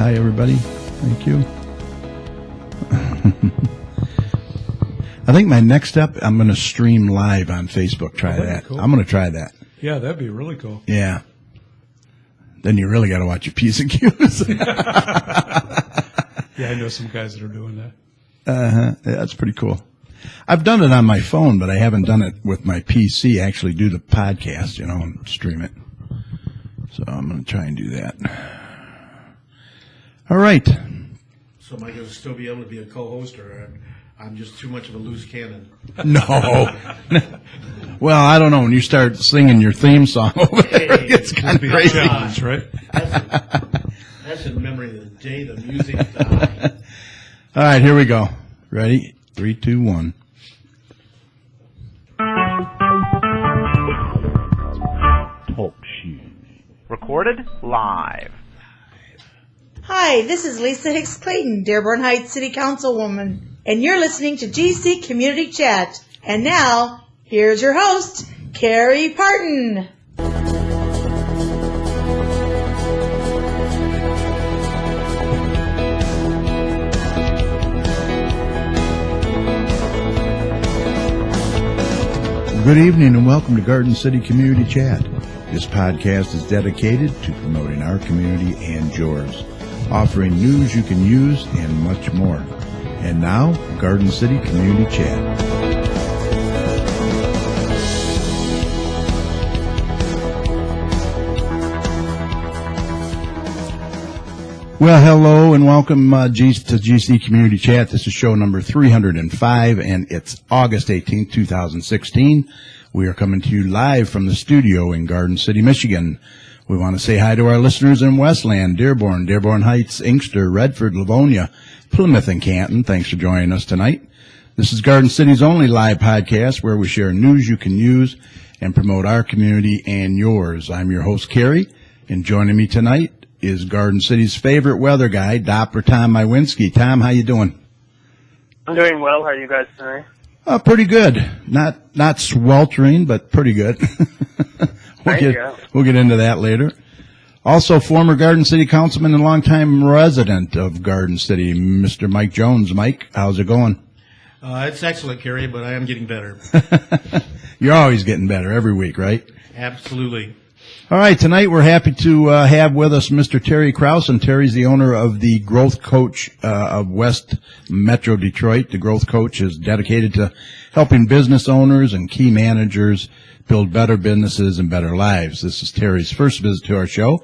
Hi, everybody. Thank you. I think my next step, I'm going to stream live on Facebook. Try that. Cool. I'm going to try that. Yeah, that'd be really cool. Yeah. Then you really got to watch your P's and Q's. Yeah, I know some guys that are doing that. Yeah, that's pretty cool. I've done it on my phone, but I haven't done it with my PC. Actually do the podcast, and stream it. So I'm going to try and do that. All right. So am I going to still be able to be a co-host, or I'm just too much of a loose cannon? No. Well, I don't know. When you start singing your theme song over there, it's kind of crazy. Challenge, right? That's in memory of the day the music died. All right, here we go. Ready? 3, 2, 1. Talk shoes. Recorded live. Hi, this is Lisa Hicks Clayton, Dearborn Heights City Councilwoman, and you're listening to GC Community Chat. And now, here's your host, Carrie Parton. Good evening and welcome to Garden City Community Chat. This podcast is dedicated to promoting our community and yours, offering news you can use and much more. And now, Garden City Community Chat. Well, hello and welcome to GC Community Chat. This is show number 305, and it's August 18th, 2016. We are coming to you live from the studio in Garden City, Michigan. We want to say hi to our listeners in Westland, Dearborn, Dearborn Heights, Inkster, Redford, Livonia, Plymouth, and Canton. Thanks for joining us tonight. This is Garden City's only live podcast where we share news you can use and promote our community and yours. I'm your host, Carrie, and joining me tonight is Garden City's favorite weather guy, Doppler Tom Iwinski. Tom, how you doing? I'm doing well. How are you guys tonight? Pretty good. Not sweltering, but pretty good. We'll get into that later. Also, former Garden City councilman and longtime resident of Garden City, Mr. Mike Jones. Mike, how's it going? It's excellent, Carrie, but I am getting better. You're always getting better every week, right? Absolutely. All right, tonight we're happy to have with us Mr. Terry Crouson. Terry's the owner of the Growth Coach of West Metro Detroit. The Growth Coach is dedicated to helping business owners and key managers build better businesses and better lives. This is Terry's first visit to our show,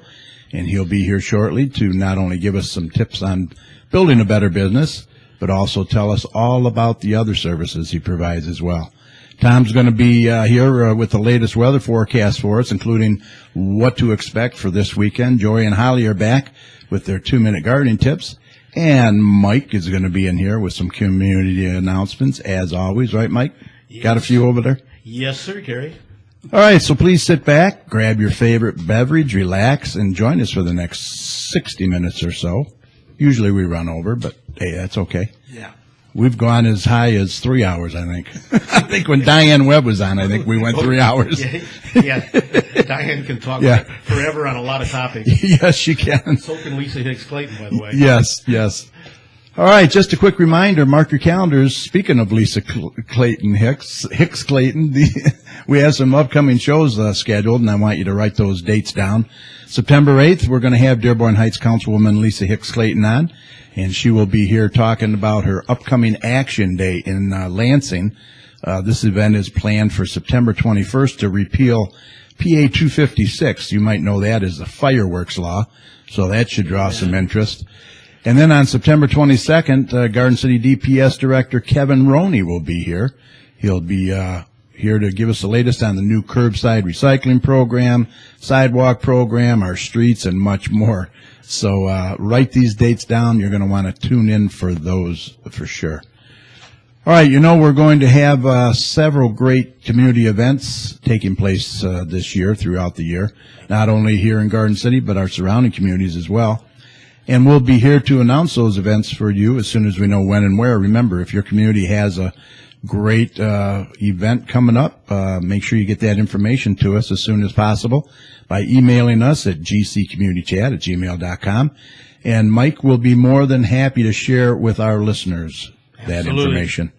and he'll be here shortly to not only give us some tips on building a better business, but also tell us all about the other services he provides as well. Tom's going to be here with the latest weather forecast for us, including what to expect for this weekend. Joy and Holly are back with their 2-minute gardening tips. And Mike is going to be in here with some community announcements, as always. Right, Mike? Yes. Got a few over there? Yes, sir, Carrie. All right, so please sit back, grab your favorite beverage, relax, and join us for the next 60 minutes or so. Usually we run over, but hey, that's okay. Yeah. We've gone as high as 3 hours, I think. I think when Diane Webb was on, I think we went 3 hours. Yeah. Diane can talk forever on a lot of topics. Yes, she can. So can Lisa Hicks Clayton, by the way. Yes. All right, just a quick reminder, mark your calendars. Speaking of Lisa Clayton Hicks Clayton, we have some upcoming shows scheduled, and I want you to write those dates down. September 8th, we're going to have Dearborn Heights Councilwoman Lisa Hicks Clayton on, and she will be here talking about her upcoming Action Day in Lansing. This event is planned for September 21st to repeal PA 256. You might know that as the fireworks law, so that should draw some interest. And then on September 22nd, Garden City DPS Director Kevin Roney will be here. He'll be here to give us the latest on the new curbside recycling program, sidewalk program, our streets, and much more. So write these dates down. You're going to want to tune in for those for sure. All right, we're going to have several great community events taking place this year, throughout the year, not only here in Garden City, but our surrounding communities as well. And we'll be here to announce those events for you as soon as we know when and where. Remember, if your community has a great event coming up. Make sure you get that information to us as soon as possible by emailing us at gcommunitychat@gmail.com. And Mike will be more than happy to share with our listeners that information.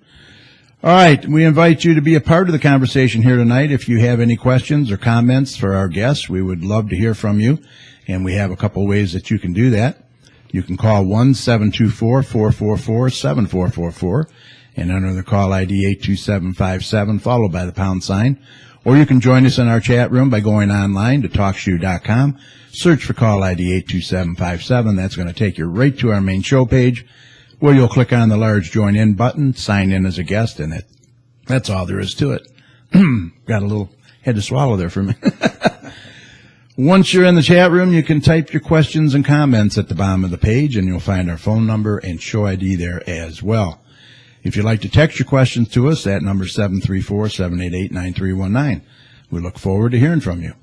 All right, we invite you to be a part of the conversation here tonight. If you have any questions or comments for our guests, we would love to hear from you, and we have a couple ways that you can do that. You can call 1-724-444-7444 and enter the call ID 82757 followed by the pound sign. Or you can join us in our chat room by going online to TalkShoe.com. Search for call ID 82757. That's going to take you right to our main show page, where you'll click on the large Join In button, sign in as a guest, and that's all there is to it. Got a little head to swallow there for me. Once you're in the chat room, you can type your questions and comments at the bottom of the page, and you'll find our phone number and show ID there as well. If you'd like to text your questions to us, that number is 734-788-9319. We look forward to hearing from you.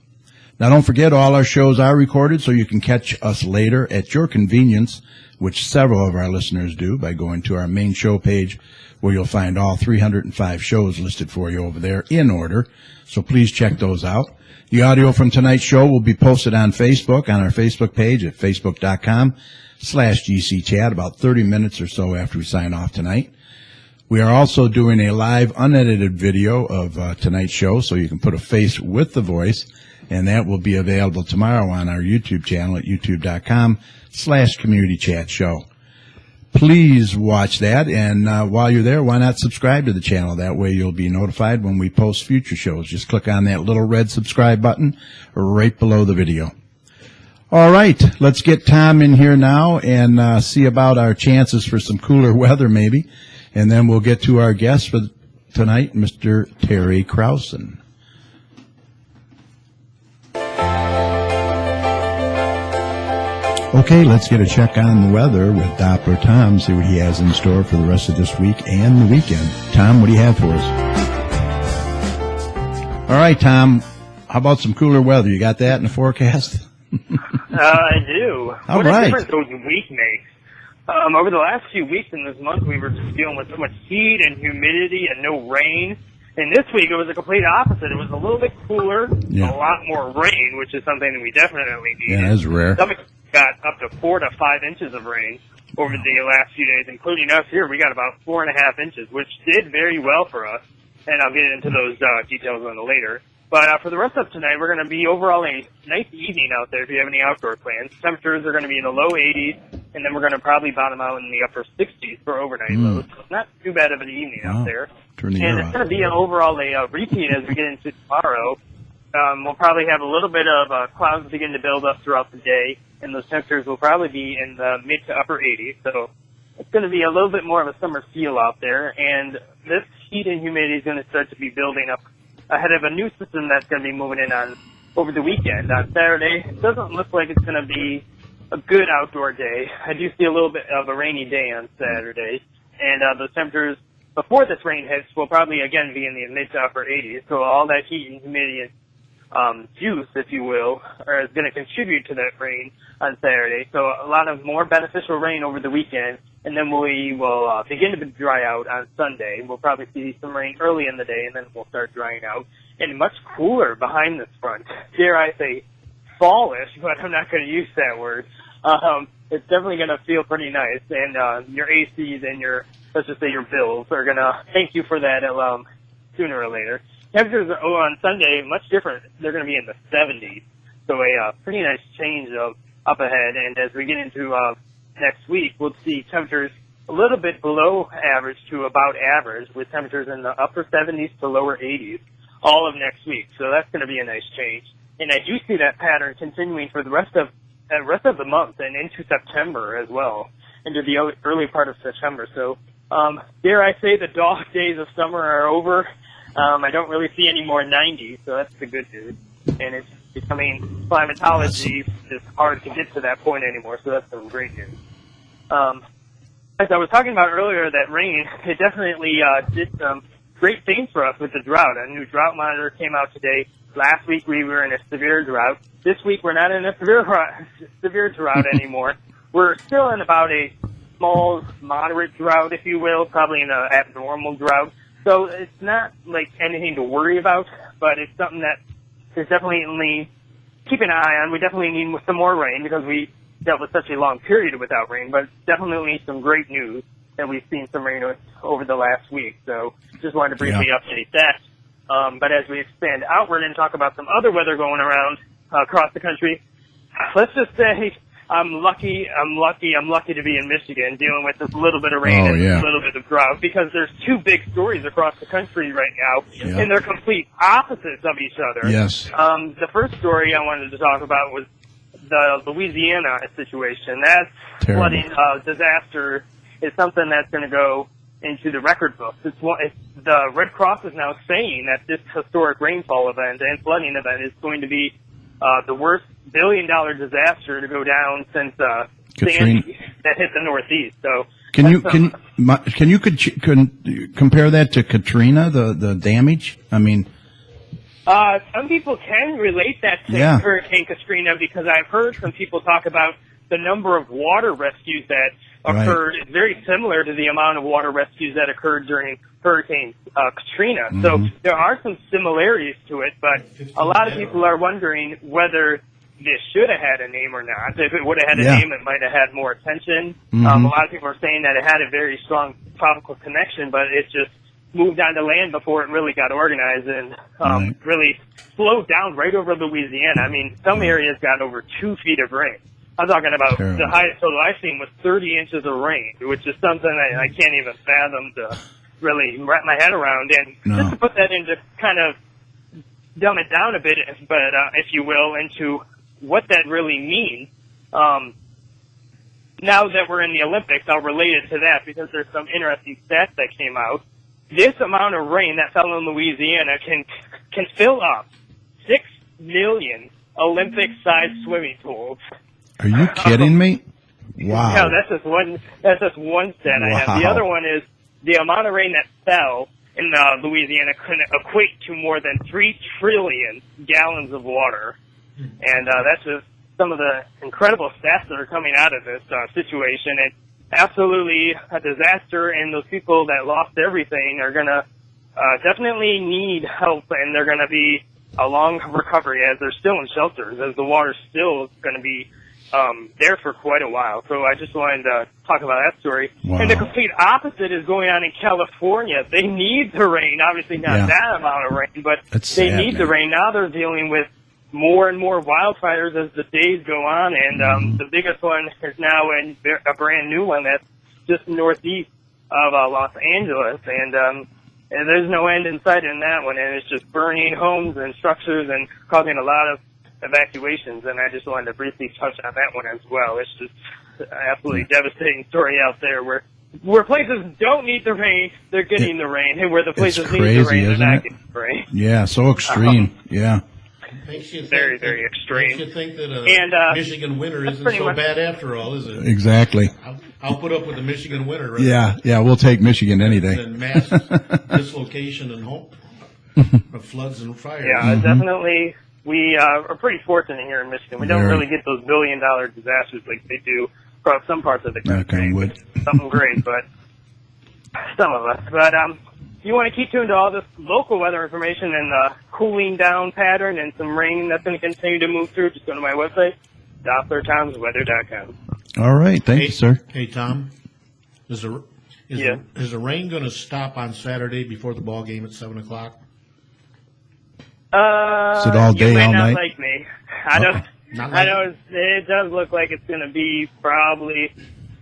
Now, don't forget, all our shows are recorded, so you can catch us later at your convenience, which several of our listeners do by going to our main show page, where you'll find all 305 shows listed for you over there in order. So please check those out. The audio from tonight's show will be posted on Facebook, on our Facebook page at facebook.com/GCChat about 30 minutes or so after we sign off tonight. We are also doing a live unedited video of tonight's show, so you can put a face with the voice, and that will be available tomorrow on our YouTube channel at youtube.com/communitychatshow. Please watch that, and while you're there, why not subscribe to the channel? That way you'll be notified when we post future shows. Just click on that little red subscribe button right below the video. All right, let's get Tom in here now and see about our chances for some cooler weather maybe, and then we'll get to our guest for tonight, Mr. Terry Crouson. Okay, let's get a check on the weather with Doppler Tom, see what he has in store for the rest of this week and the weekend. Tom, what do you have for us? All right, Tom, how about some cooler weather? You got that in the forecast? I do. All what right. a difference a week makes. Over the last few weeks in this month, we were just dealing with so much heat and humidity and no rain. And this week, it was the complete opposite. It was a little bit cooler, a lot more rain, which is something that we definitely need. Yeah, that's rare. Some got up to 4 to 5 inches of rain over the last few days, including us here. We got about 4.5 inches, which did very well for us. And I'll get into those details on later. But for the rest of tonight, we're going to be overall a nice evening out there if you have any outdoor plans. Temperatures are going to be in the low 80s, and then we're going to probably bottom out in the upper 60s for overnight lows. So it's not too bad of an evening out there. And it's going to be overall a repeat as we get into tomorrow. We'll probably have a little bit of clouds begin to build up throughout the day, and those temperatures will probably be in the mid to upper 80s. So it's going to be a little bit more of a summer feel out there, and this heat and humidity is going to start to be building up ahead of a new system that's going to be moving in on over the weekend. On Saturday, it doesn't look like it's going to be a good outdoor day. I do see a little bit of a rainy day on Saturday, and those temperatures before this rain hits will probably again be in the mid to upper 80s. So all that heat and humidity juice, if you will, is going to contribute to that rain on Saturday. So a lot of more beneficial rain over the weekend, and then we will begin to dry out on Sunday. We'll probably see some rain early in the day, and then we'll start drying out. And much cooler behind this front. Dare I say fallish, but I'm not going to use that word. It's definitely going to feel pretty nice, and your ACs and your, let's just say your bills are going to thank you for that sooner or later. Temperatures on Sunday, much different. They're going to be in the 70s, so a pretty nice change up ahead. And as we get into next week, we'll see temperatures a little bit below average to about average, with temperatures in the upper 70s to lower 80s all of next week. So that's going to be a nice change. And I do see that pattern continuing for the rest of the month and into September as well, into the early part of September. So dare I say the dog days of summer are over. I don't really see any more 90s, so that's the good news. And it's becoming, climatology is hard to get to that point anymore, so that's some great news. As I was talking about earlier, that rain, it definitely did some great things for us with the drought. A new drought monitor came out today. Last week we were in a severe drought. This week we're not in a severe drought anymore. We're still in about a small, moderate drought, if you will, probably in an abnormal drought. So it's not like anything to worry about, but it's something that is definitely keep an eye on. We definitely need some more rain because we dealt with such a long period without rain, but definitely some great news that we've seen some rain over the last week. So just wanted to briefly update that. But as we expand outward and talk about some other weather going around across the country, let's just say I'm lucky to be in Michigan dealing with this little bit of rain and a little bit of drought, because there's two big stories across the country right now, and they're complete opposites of each other. Yes. The first story I wanted to talk about was the Louisiana situation. That flooding disaster is something that's going to go into the record books. The Red Cross is now saying that this historic rainfall event and flooding event is going to be the worst billion-dollar disaster to go down since Sandy that hit the Northeast. So can you compare that to Katrina, the damage? I mean, some people can relate that to Hurricane Katrina, because I've heard some people talk about the number of water rescues that occurred is very similar to the amount of water rescues that occurred during Hurricane Katrina. So there are some similarities to it, but a lot of people are wondering whether this should have had a name or not. If it would have had a name, it might have had more attention. A lot of people are saying that it had a very strong tropical connection, but it just moved on to land before it really got organized and really slowed down right over Louisiana. I mean, some areas got over 2 feet of rain. I'm talking about the highest total I've seen was 30 inches of rain, which is something I can't even fathom to really wrap my head around. And just to put that into kind of dumb it down a bit, but if you will, into what that really means. Now that we're in the Olympics, I'll relate it to that because there's some interesting stats that came out. This amount of rain that fell in Louisiana can fill up 6 million Olympic-sized swimming pools. Are you kidding me? Wow. No, that's just one stat I have. The other one is the amount of rain that fell in Louisiana could equate to more than 3 trillion gallons of water. And that's just some of the incredible stats that are coming out of this situation. It's absolutely a disaster, and those people that lost everything are going to definitely need help, and they're going to be a long recovery as they're still in shelters, as the water still is going to be there for quite a while. So I just wanted to talk about that story. Wow. And the complete opposite is going on in California. They need the rain, obviously not that amount of rain, but they need the rain. Now they're dealing with more and more wildfires as the days go on, and the biggest one is now a brand new one that's just northeast of Los Angeles, and there's no end in sight in that one, and it's just burning homes and structures and causing a lot of evacuations, and I just wanted to briefly touch on that one as well. It's just an absolutely devastating story out there where places don't need the rain, they're getting the rain, and where the places need the rain, they're not getting the rain. Yeah, so extreme. Makes you think very, very extreme. Makes you think that Michigan winter isn't so bad after all, is it? Exactly. I'll put up with the Michigan winter. Right? Yeah, we'll take Michigan any day. And mass dislocation and hope of floods and fires. Yeah, definitely. We are pretty fortunate here in Michigan. We don't really get those billion-dollar disasters like they do across some parts of the country. Something great, but some of us. But you want to keep tuned to all this local weather information and the cooling down pattern and some rain that's going to continue to move through, just go to my website, DopplerTomsWeather.com. All right. Thank you, sir. Hey, Tom, is the rain going to stop on Saturday before the ball game at 7 o'clock? Is it all day, you may all not night? like me. I know it does look like it's going to be probably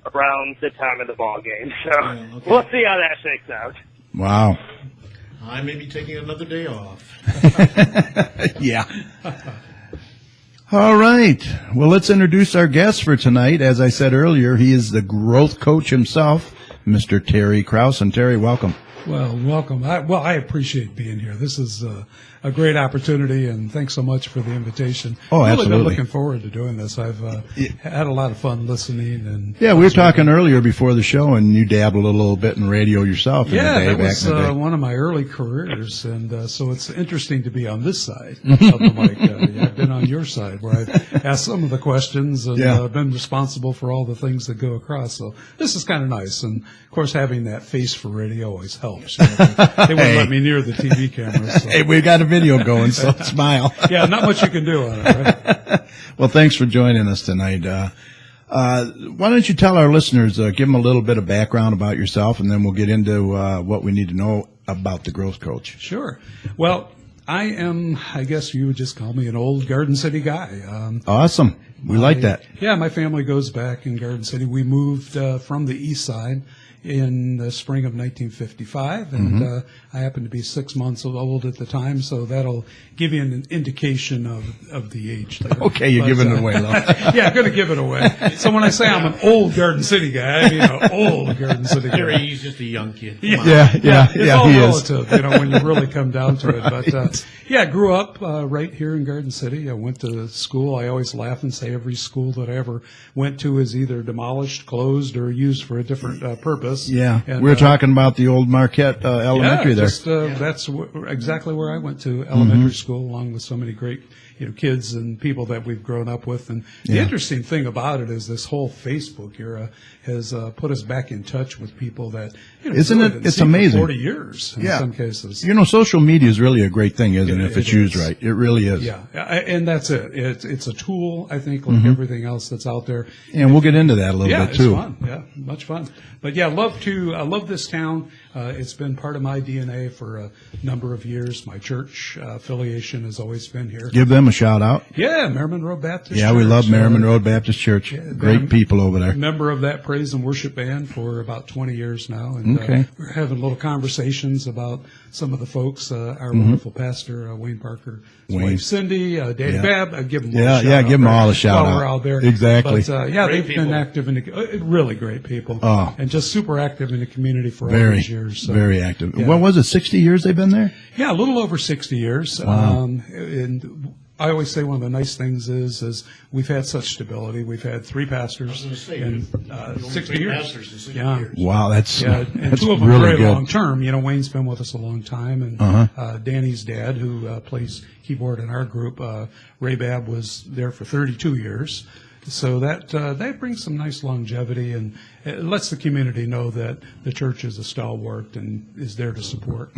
around the time of the ball game. So we'll see how that shakes out. Wow. I may be taking another day off. Yeah. All right. Well, let's introduce our guest for tonight. As I said earlier, he is the growth coach himself, Mr. Terry Crouson. Terry, welcome. Well, welcome. I appreciate being here. This is a great opportunity, and thanks so much for the invitation. Oh, really absolutely. been looking forward to doing this. I've had a lot of fun listening. And Yeah, we were talking earlier before the show, and you dabbled a little bit in radio yourself. In Yeah, the day, that back was in the day. one of my early careers, and so it's interesting to be on this side of the mic. Yeah, I've been on your side, where I've asked some of the questions and Yeah. been responsible for all the things that go across. So this is kind of nice, and of course, having that face for radio always helps. You know, they wouldn't let me near the TV cameras. So. Hey, we got a video going, so smile. Yeah, not much you can do on it, right? Well, thanks for joining us tonight. Why don't you tell our listeners, give them a little bit of background about yourself, and then we'll get into what we need to know about the Growth Coach. Sure. Well, I am, I guess you would just call me an old Garden City guy. Awesome. We like that. Yeah, my family goes back in Garden City. We moved from the east side in the spring of 1955, and I happened to be 6 months old at the time, so that'll give you an indication of the age there. Okay, you're giving it away, though. Yeah, I'm going to give it away. So when I say I'm an old Garden City guy, I mean an old Garden City guy. Gary, he's just a young kid. Come on. It's all he is. relative, when you really come down to it. But yeah, grew up right here in Garden City. I went to school. I always laugh and say every school that I ever went to is either demolished, closed, or used for a different purpose. Yeah, And, we were talking about the old Marquette Elementary there. That's exactly where I went to elementary school, along with so many great kids and people that we've grown up with. And the interesting thing about it is this whole Facebook era has put us back in touch with people that Isn't really it? didn't It's see for amazing. 40 years in some cases. Social media is really a great thing, isn't it? If it's It used is. right, it really is. Yeah, and that's it. It's a tool, I think, like everything else that's out there. And we'll get into that a little bit too. It's fun. Yeah, much fun. But yeah, I love this town. It's been part of my DNA for a number of years. My church affiliation has always been here. Give them a shout out. Yeah, Merriman Road Baptist Yeah, Church. we love Merriman Road Baptist Church. Great people over there. Member of that praise and worship band for about 20 years now. And Okay. we're having little conversations about some of the folks, our wonderful pastor, Wayne Parker, his Wayne. wife Cindy, Danny Yeah. Babb. Give them all Yeah, a shout yeah, out give 'em there all a shout while out. we're out there. Exactly. But, Great they've people. been active in the, really great people. Oh. And just super active in the community for all Very, these years. So, very active. yeah. What was it? 60 years they've been there? Yeah, a little over 60 years. Wow. And I always say one of the nice things is we've had such stability. We've had three pastors in 60 years. Yeah. Wow, that's Yeah, and that's two of them really very good. long term. Wayne's been with us a long time, and Danny's dad, who plays keyboard in our group, Ray Babb, was there for 32 years. So that brings some nice longevity, and it lets the community know that the church is a stalwart and is there to support.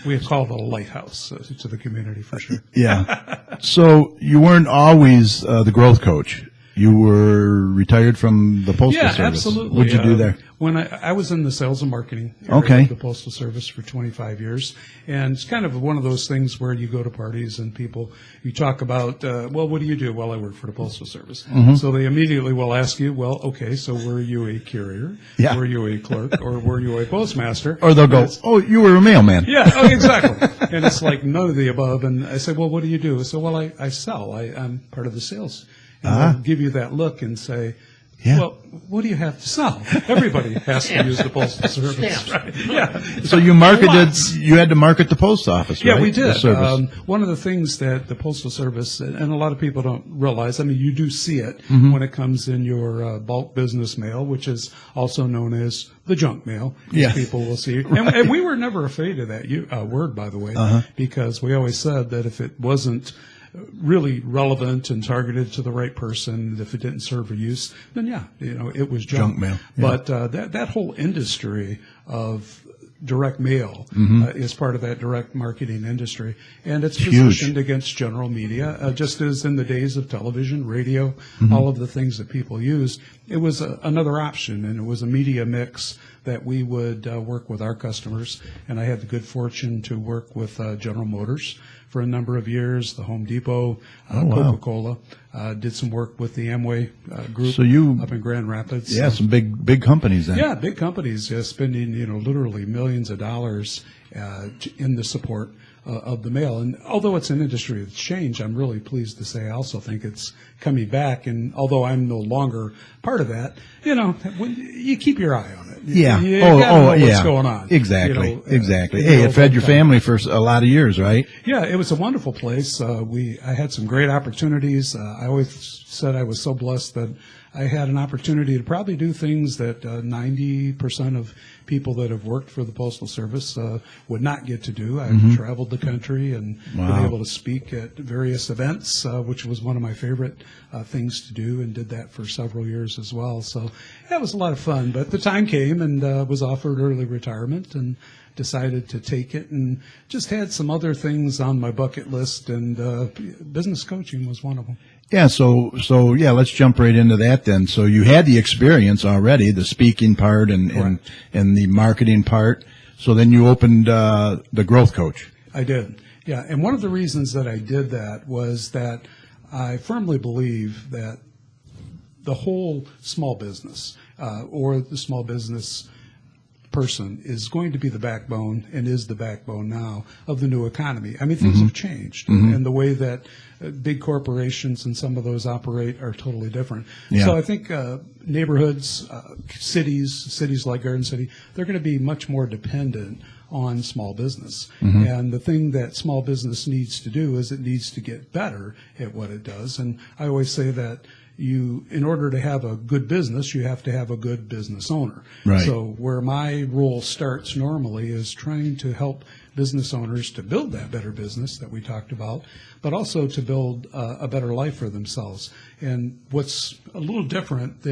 We have called it a lighthouse to the community for sure. Yeah. So you weren't always the growth coach. You were retired from the Postal Service. Yeah, absolutely. What'd you do there? When I was in the sales and marketing area Okay. of the Postal Service for 25 years, and it's kind of one of those things where you go to parties and you talk about, well, what do you do? Well, I work for the Postal Service. So they immediately will ask you, well, okay, so were you a carrier? Yeah. Were you a clerk? Or were you a postmaster? Or they'll go, oh, you were a mailman. Yeah, exactly. And it's like none of the above. And I say, well, what do you do? So, well, I sell. I'm part of the sales. And they'll give you that look and say, Yeah. well, what do you have to sell? Everybody has to use the Postal Service. Right? Yeah. So you had to market the post office, right? Yeah, we The did. service. One of the things that the Postal Service, and a lot of people don't realize, you do see it when it comes in your bulk business mail, which is also known as the junk mail. Yeah. People will see. And we were never afraid of that word, by the way, because we always said that if it wasn't really relevant and targeted to the right person, if it didn't serve a use, then it was junk mail. Yeah. But that whole industry of direct mail is part of that direct marketing industry, and it's positioned against general media, just as in the days of television, radio, all of the things that people use. It was another option, and it was a media mix that we would work with our customers. And I had the good fortune to work with General Motors for a number of years, the Home Depot, Coca-Cola. Did some work with the Amway group up in Grand Rapids. Yeah, some big companies then. Yeah, big companies spending literally millions of dollars in the support of the mail. And although it's an industry that's changed, I'm really pleased to say I also think it's coming back. And although I'm no longer part of that, you keep your eye on it. Yeah. You gotta know what's going on. Exactly. Exactly. Hey, it fed your family for a lot of years, right? Yeah, it was a wonderful place. I had some great opportunities. I always said I was so blessed that I had an opportunity to probably do things that 90% of people that have worked for the Postal Service would not get to do. I've traveled the country and been able to speak at various events, which was one of my favorite things to do, and did that for several years as well. So that was a lot of fun. But the time came and was offered early retirement and decided to take it, and just had some other things on my bucket list, and business coaching was one of them. Yeah, so let's jump right into that then. So you had the experience already, the speaking part and the marketing part. So then you opened the Growth Coach. I did, yeah. And one of the reasons that I did that was that I firmly believe that the whole small business or the small business person is going to be the backbone, and is the backbone now, of the new economy. I mean, things have changed, and the way that big corporations and some of those operate are totally different. Yeah. So I think neighborhoods, cities like Garden City, they're going to be much more dependent on small business. And the thing that small business needs to do is it needs to get better at what it does. And I always say that in order to have a good business, you have to have a good business owner. Right. So where my role starts normally is trying to help business owners to build that better business that we talked about, but also to build a better life for themselves. And what's a little different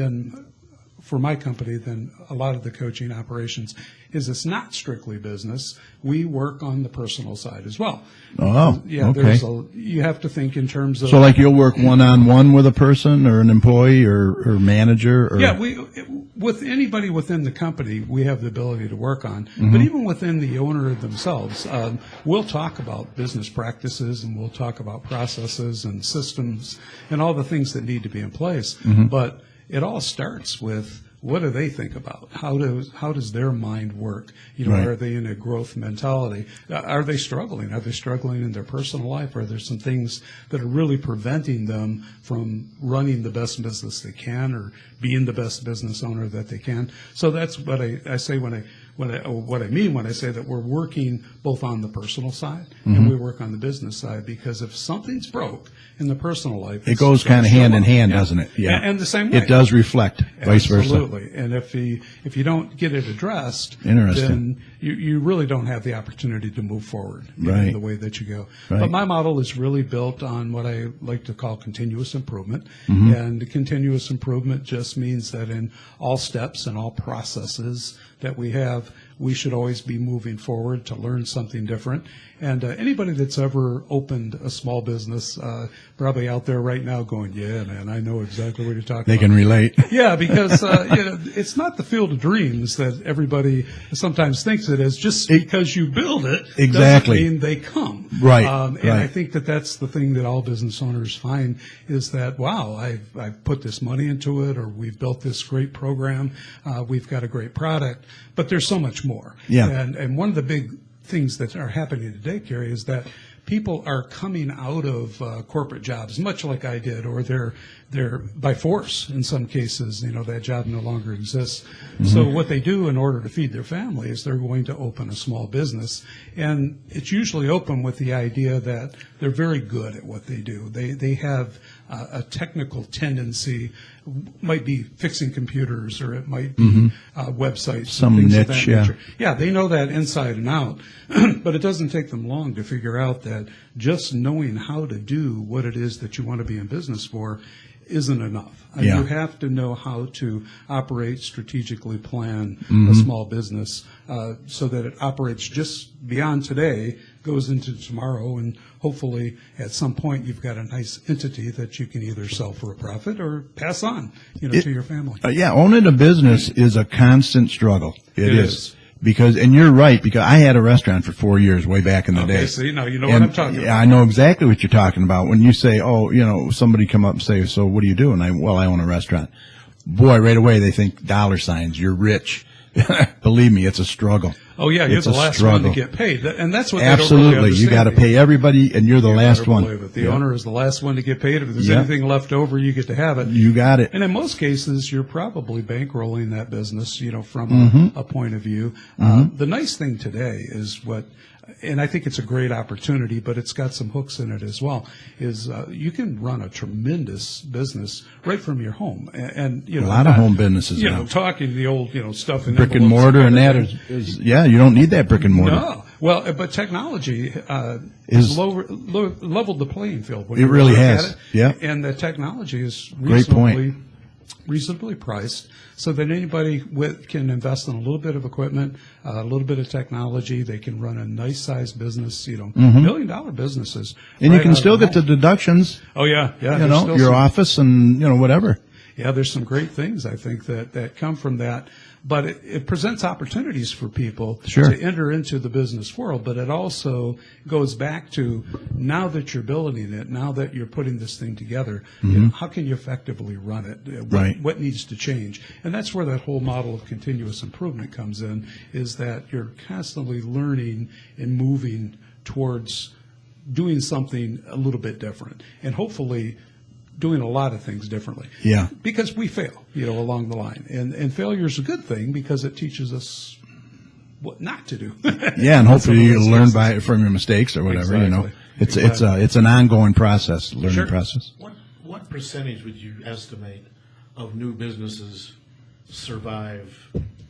for my company than a lot of the coaching operations is it's not strictly business. We work on the personal side as well. Oh, yeah. okay. You have to think in terms of. So like you'll work one-on-one with a person or an employee or manager? Or? Yeah, with anybody within the company, we have the ability to work on. But even within the owner themselves, we'll talk about business practices, and we'll talk about processes and systems and all the things that need to be in place. But it all starts with, what do they think about? How does their mind work? Right. Are they in a growth mentality? Are they struggling? Are they struggling in their personal life? Are there some things that are really preventing them from running the best business they can, or being the best business owner that they can? So that's what I say what I mean when I say that we're working both on the personal side and we work on the business side, because if something's broke in the personal life, it goes kind of hand in hand, doesn't it? Yeah. And the same way. It does reflect, vice versa. Absolutely. And if you don't get it addressed, then you really don't have the opportunity to move forward in the way that you go. Right. But my model is really built on what I like to call continuous improvement. And continuous improvement just means that in all steps and all processes that we have, we should always be moving forward to learn something different. And anybody that's ever opened a small business, probably out there right now going, yeah, man, I know exactly what you're talking about. They can relate. Yeah, because it's not the field of dreams that everybody sometimes thinks it is. Just because you build it doesn't mean they come. Right. And I think that that's the thing that all business owners find, is that, wow, I've put this money into it, or we've built this great program, we've got a great product, but there's so much more. Yeah. And one of the big things that are happening today, Gary, is that people are coming out of corporate jobs, much like I did, or they're by force in some cases. That job no longer exists. So what they do in order to feed their family is they're going to open a small business, and it's usually open with the idea that they're very good at what they do. They have a technical tendency. Might be fixing computers, or it might be websites, some and things niche, of that nature. Yeah, they know that inside and out, but it doesn't take them long to figure out that just knowing how to do what it is that you want to be in business for isn't enough. You have to know how to operate, strategically plan a small business so that it operates just beyond today, goes into tomorrow, and hopefully at some point you've got a nice entity that you can either sell for a profit or pass on to your family. Owning a business is a constant struggle. It is. And you're right, because I had a restaurant for 4 years way back in the day. See, now you know what I'm talking about. Yeah, I know exactly what you're talking about. When you say, somebody come up and say, so what do you do? And I own a restaurant. Boy, right away they think dollar signs. You're rich. Believe me, it's a struggle. Oh yeah, you're It's the a last struggle. one to get paid, and that's what they don't really Absolutely. You understand. got to pay everybody, and you're the last better one. believe it. The Yeah. owner is the last one to get paid. If there's Yeah. anything left over, you get to have it. You got it. And in most cases, you're probably bankrolling that business, from a point of view. The nice thing today is and I think it's a great opportunity, but it's got some hooks in it as well, is you can run a tremendous business right from your home. And A lot of home businesses now. talking the old, stuff in Brick and envelopes mortar and that everything. is you don't need that brick and mortar. No. Well, but technology Is- has leveled the playing field. When It you really look has. at it. Yeah. And the technology is Great point. reasonably priced so that anybody can invest in a little bit of equipment, a little bit of technology. They can run a nice sized business, $1 million businesses. And you right can out still of get the home. deductions, Oh, yeah. Yeah. you there's know, still your some- office and, whatever. Yeah, there's some great things, I think, that come from that. But it presents opportunities for people Sure. to enter into the business world. But it also goes back to, now that you're building it, now that you're putting this thing together, how can you effectively run it? Right. What needs to change? And that's where that whole model of continuous improvement comes in, is that you're constantly learning and moving towards doing something a little bit different. And hopefully doing a lot of things differently. Yeah. Because we fail, along the line. And failure is a good thing because it teaches us what not to do. Yeah, and hopefully In some of you those learn cases. from your mistakes or whatever, Exactly. It's an ongoing process, learning process. What percentage would you estimate of new businesses survive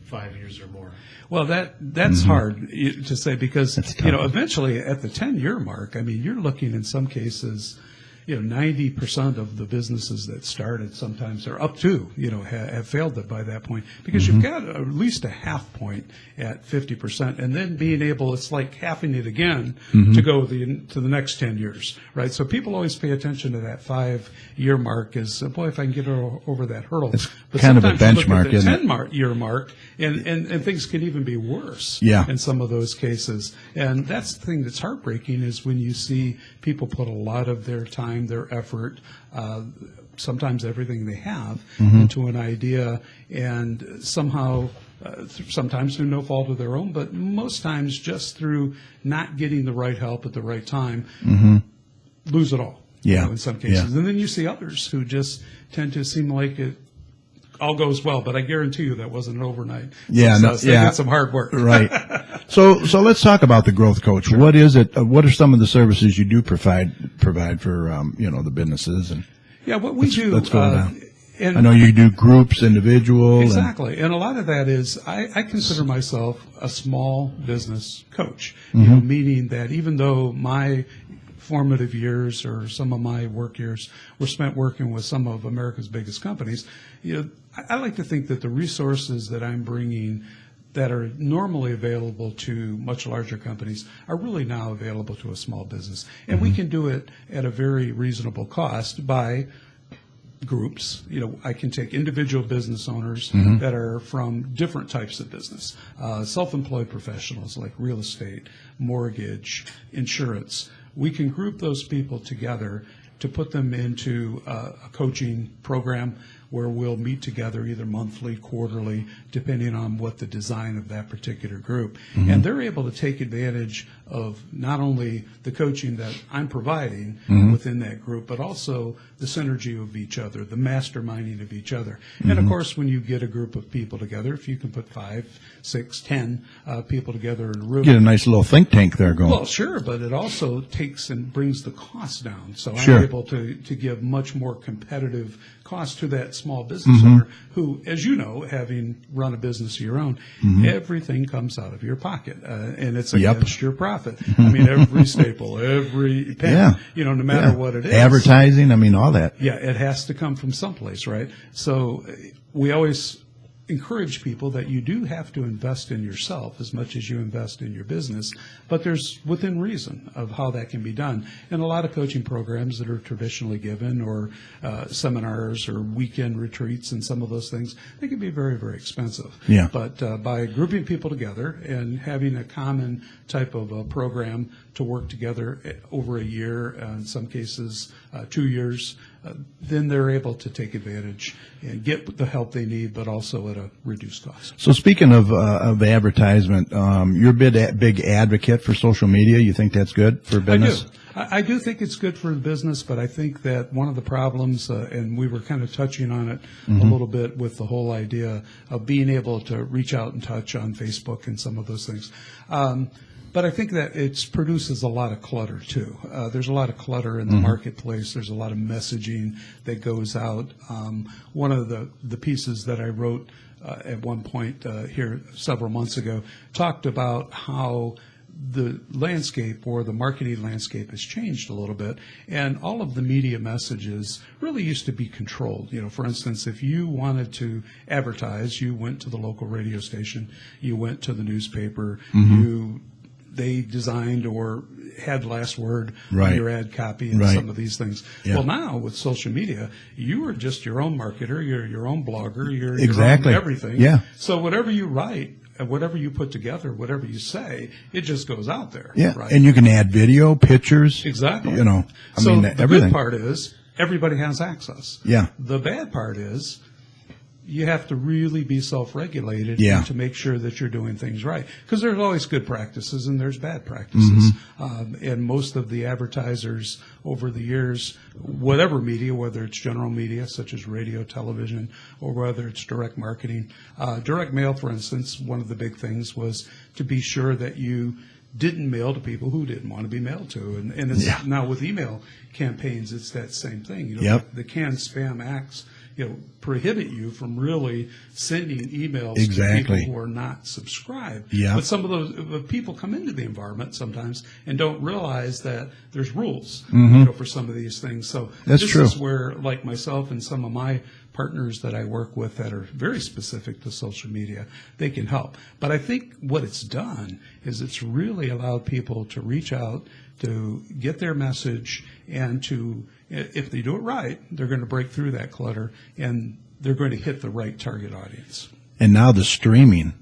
5 years or more? Well, that's hard to say because, That's tough. eventually at the 10-year mark, you're looking in some cases, 90% of the businesses that started sometimes are up to, have failed it by that point because you've got at least a half point at 50%, and then being able, it's like halving it again to go to the next 10 years, right? So people always pay attention to that 5-year mark as, boy, if I can get over that hurdle. It's But kind of a sometimes you look benchmark, at the isn't it? 10-year mark, and things can even be worse Yeah. in some of those cases. And that's the thing that's heartbreaking is when you see people put a lot of their time, their effort, sometimes everything they have into an idea, and somehow, sometimes through no fault of their own, but most times just through not getting the right help at the right time, lose it all. Yeah. In some cases. Yeah. And then you see others who just tend to seem like it all goes well, but I guarantee you that wasn't an overnight success. They did some hard work. Right. So let's talk about the growth coach. Sure. What is it? What are some of the services you do provide for the businesses? And Yeah, what we do. let's go down. And I know you do groups, individual. exactly, and a lot of that is I consider myself a small business coach. Meaning that even though my formative years or some of my work years were spent working with some of America's biggest companies, I like to think that the resources that I'm bringing that are normally available to much larger companies are really now available to a small business. And we can do it at a very reasonable cost by groups. I can take individual business owners that are from different types of business, self-employed professionals like real estate, mortgage, insurance. We can group those people together to put them into a coaching program where we'll meet together either monthly, quarterly, depending on what the design of that particular group. And they're able to take advantage of not only the coaching that I'm providing within that group, but also the synergy of each other, the masterminding of each other. And of course, when you get a group of people together, if you can put 5, 6, 10 people together in a room. Get a nice little think tank there going. Well, sure, but it also takes and brings the cost down. So Sure. I'm able to give much more competitive cost to that small business owner who, as you know, having run a business of your own, everything comes out of your pocket, and it's Yep. against your profit. Every staple, every pen, no matter what it is. Advertising, all that. Yeah, it has to come from someplace, right? So we always encourage people that you do have to invest in yourself as much as you invest in your business, but there's within reason of how that can be done. And a lot of coaching programs that are traditionally given, or seminars or weekend retreats and some of those things, they can be very, very expensive. Yeah. But by grouping people together and having a common type of a program to work together over a year, in some cases 2 years, then they're able to take advantage and get the help they need, but also at a reduced cost. So speaking of advertisement, you're a big advocate for social media. You think that's good for business? I do think it's good for the business, but I think that one of the problems, and we were kind of touching on it a little bit with the whole idea of being able to reach out and touch on Facebook and some of those things. But I think that it produces a lot of clutter, too. There's a lot of clutter in the marketplace. There's a lot of messaging that goes out. One of the pieces that I wrote at one point here several months ago talked about how the landscape or the marketing landscape has changed a little bit, and all of the media messages really used to be controlled. You know, for instance, if you wanted to advertise, you went to the local radio station, you went to the newspaper, they designed or had last word on your ad copy and some of these things. Yeah. Well, now with social media, you are just your own marketer, you're your own blogger, you're your own everything. Yeah. So whatever you write, whatever you put together, whatever you say, it just goes out there. Yeah, right? And you can add video, pictures. Exactly. You know, so the everything. good part is everybody has access. Yeah. The bad part is you have to really be self-regulated to make sure that you're doing things right. Because there's always good practices and there's bad practices. And most of the advertisers over the years, whatever media, whether it's general media such as radio, television, or whether it's direct marketing, direct mail, for instance, one of the big things was to be sure that you didn't mail to people who didn't want to be mailed to. And it's now with email campaigns, it's that same thing. You know, the canned spam acts, you know, prohibit you from really sending emails to people who are not subscribed. Yeah. But some of those people come into the environment sometimes and don't realize that there's rules, you know, for some of these things. So this is where, like myself and some of my partners that I work with that are very specific to social media, they can help. But I think what it's done is it's really allowed people to reach out, to get their message, and to, if they do it right, they're going to break through that clutter and they're going to hit the right target audience. And now the streaming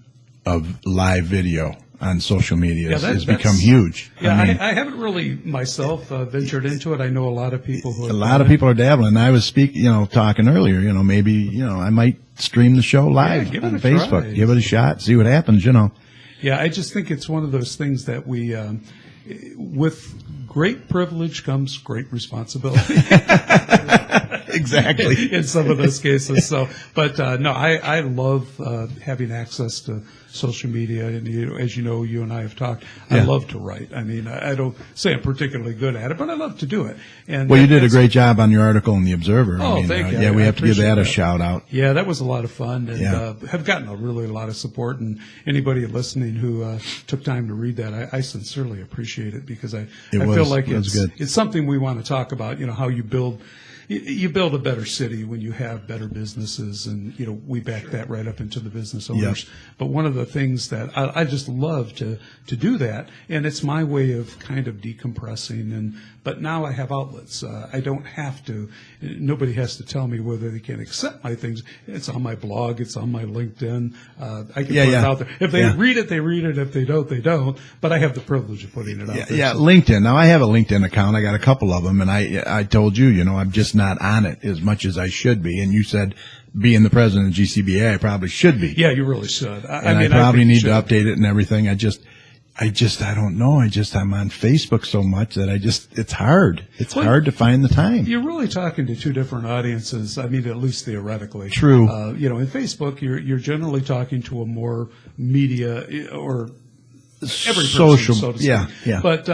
of live video on social media has become huge. Yeah, I haven't really myself ventured into it. I know a lot of people who a lot of people are dabbling. I was talking earlier, you know, maybe, I might stream the show live on Facebook. Try. Give it a shot, see what happens, you know. Yeah, I just think it's one of those things that we, with great privilege comes great responsibility. Exactly. In some of those cases. So, but no, I love having access to social media, and as you know, you and I have talked. I love to write. I mean, I don't say I'm particularly good at it, but I love to do it. And well, you did a great job on your article in the Observer. Oh, thank you. Yeah, we have to give that a shout out. Yeah, that was a lot of fun, and have gotten a lot of support. And anybody listening who took time to read that, I sincerely appreciate it, because I feel like it's something we want to talk about. You know, how you build a better city when you have better businesses, and we back that right up into the business owners. But one of the things that I just love to do that, and it's my way of kind of decompressing. But now I have outlets. I don't have to. Nobody has to tell me whether they can accept my things. It's on my blog. It's on my LinkedIn. I can put it out there. If they read it, they read it. If they don't, they don't. But I have the privilege of putting it out there. Yeah, LinkedIn. Now I have a LinkedIn account. I got a couple of them, and I told you, I'm just not on it as much as I should be. And you said, being the president of GCBA, I probably should be. Yeah, you really should. I probably need to update it and everything. I don't know. I'm on Facebook so much that it's hard. It's hard to find the time. You're really talking to two different audiences. I mean, at least theoretically. True. In Facebook, you're generally talking to a more media or every social, person, so to speak. Yeah. But,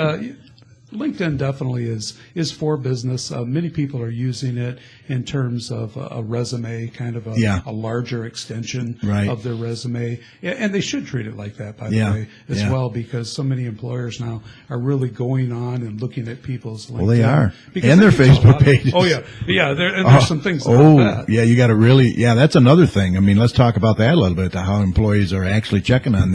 LinkedIn definitely is for business. Many people are using it in terms of a resume, kind of a larger extension of their resume. And they should treat it like that, by the way, as well, because so many employers now are really going on and looking at people's LinkedIn. Well, they are. And their Facebook pages. Oh, yeah. Yeah, there's some things like that. Yeah, you got to really, that's another thing. I mean, let's talk about that a little bit, how employers are actually checking on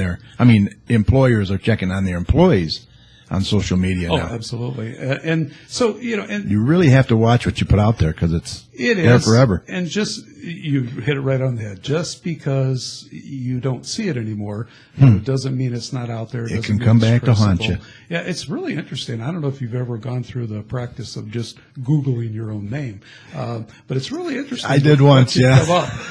employers are checking on their employees on social media now. Oh, absolutely. And so, and you really have to watch what you put out there, because it's It there is forever. And just you hit it right on the head. Just because you don't see it anymore, doesn't mean it's not out there. It can come back to haunt you. Yeah, it's really interesting. I don't know if you've ever gone through the practice of just Googling your own name, but it's really interesting. I did once, yeah. Come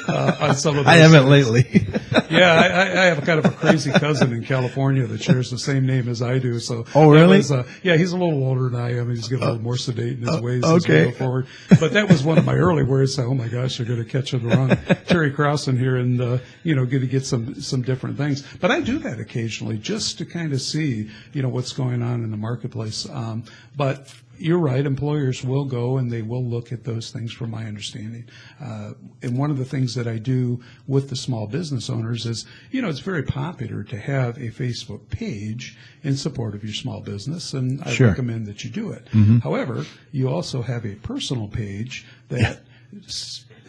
up, on some of I those haven't things. lately. Yeah, I have a kind of a crazy cousin in California that shares the same name as I do. So Oh, really? that was, yeah, he's a little older than I am. He's getting a little more sedate in his ways as we okay. go forward. But that was one of my early words. Oh my gosh, they're going to catch it wrong. Terry Crouson here, and going to get some different things. But I do that occasionally just to kind of see what's going on in the marketplace. But you're right. Employers will go and they will look at those things, from my understanding. And one of the things that I do with the small business owners is, it's very popular to have a Facebook page in support of your small business, and I Sure. recommend that you do it. However, you also have a personal page that,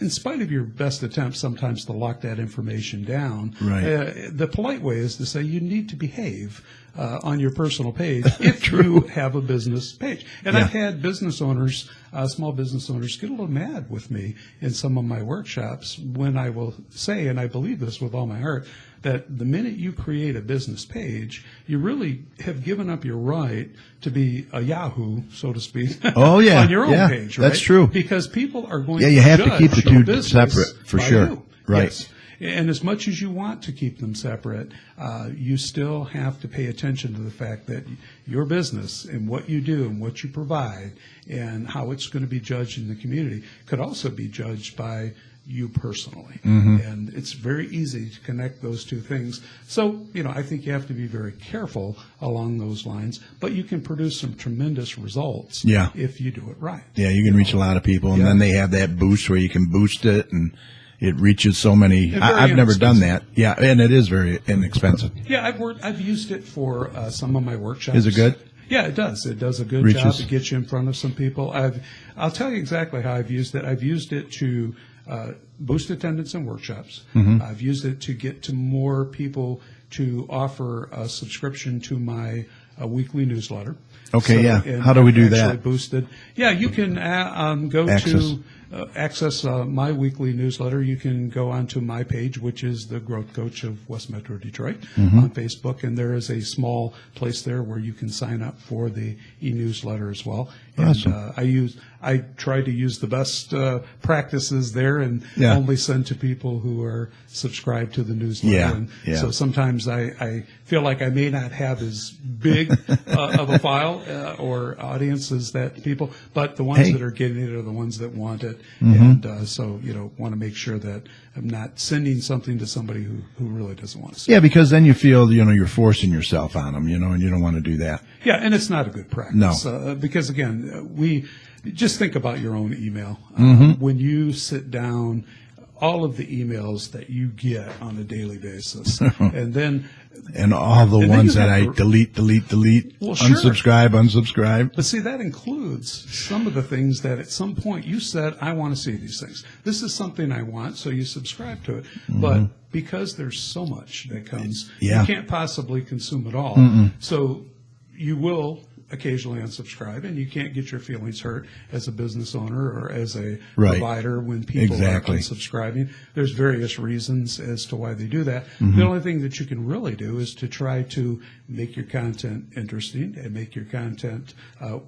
in spite of your best attempts sometimes to lock that information down, Right. The polite way is to say you need to behave on your personal page if you have a business page. And Yeah. I've had business owners, small business owners, get a little mad with me in some of my workshops when I will say, and I believe this with all my heart, that the minute you create a business page, you really have given up your right to be a Yahoo, so to speak, Oh, yeah. on your own Yeah, page, right? that's true. Because people are going Yeah, to you have to judge keep the your two business separate, for by sure. you. Right. Yes. And as much as you want to keep them separate, you still have to pay attention to the fact that your business and what you do and what you provide and how it's going to be judged in the community could also be judged by you personally. And it's very easy to connect those two things. So, I think you have to be very careful along those lines, but you can produce some tremendous results Yeah. if you do it right. Yeah, you can reach a lot of people, and Yeah. then they have that boost where you can boost it, and it reaches so many. And very I've never done that. inexpensive. Yeah, and it is very inexpensive. Yeah, I've used it for some of my workshops. Is it good? Yeah, it does. It does a good Reaches. job to get you in front of some people. I'll tell you exactly how I've used it. I've used it to boost attendance in workshops. I've used it to get to more people to offer a subscription to my weekly newsletter. Okay, yeah. and How do we do actually that? Boosted. Yeah, you can go Access. to access my weekly newsletter. You can go onto my page, which is the Growth Coach of West Metro Detroit on Facebook, and there is a small place there where you can sign up for the e-newsletter as well. Awesome. And I try to use the best practices there and Yeah. only send to people who are subscribed to the newsletter. Yeah, And yeah. so sometimes I feel like I may not have as big of a file or audience as that people, but the ones Hey. that are getting it are the ones that want it. Mm-hmm. And so, want to make sure that I'm not sending something to somebody who really doesn't want to see it. Yeah, because then you feel, you're forcing yourself on them, and you don't want to do that. Yeah, and it's not a good practice. No. Because again, we just think about your own email. Mm-hmm. When you sit down, all of the emails that you get on a daily basis, and then, And all the And then ones you that have I to- delete, Well, sure. unsubscribe. but see, that includes some of the things that at some point you said, I want to see these things. This is something I want, so you subscribe to it. But because there's so much that comes, Yeah. you can't possibly consume it all. So you will occasionally unsubscribe, and you can't get your feelings hurt as a business owner or as a Right. provider when people Exactly. are unsubscribing. There's various reasons as to why they do that. The only thing that you can really do is to try to make your content interesting and make your content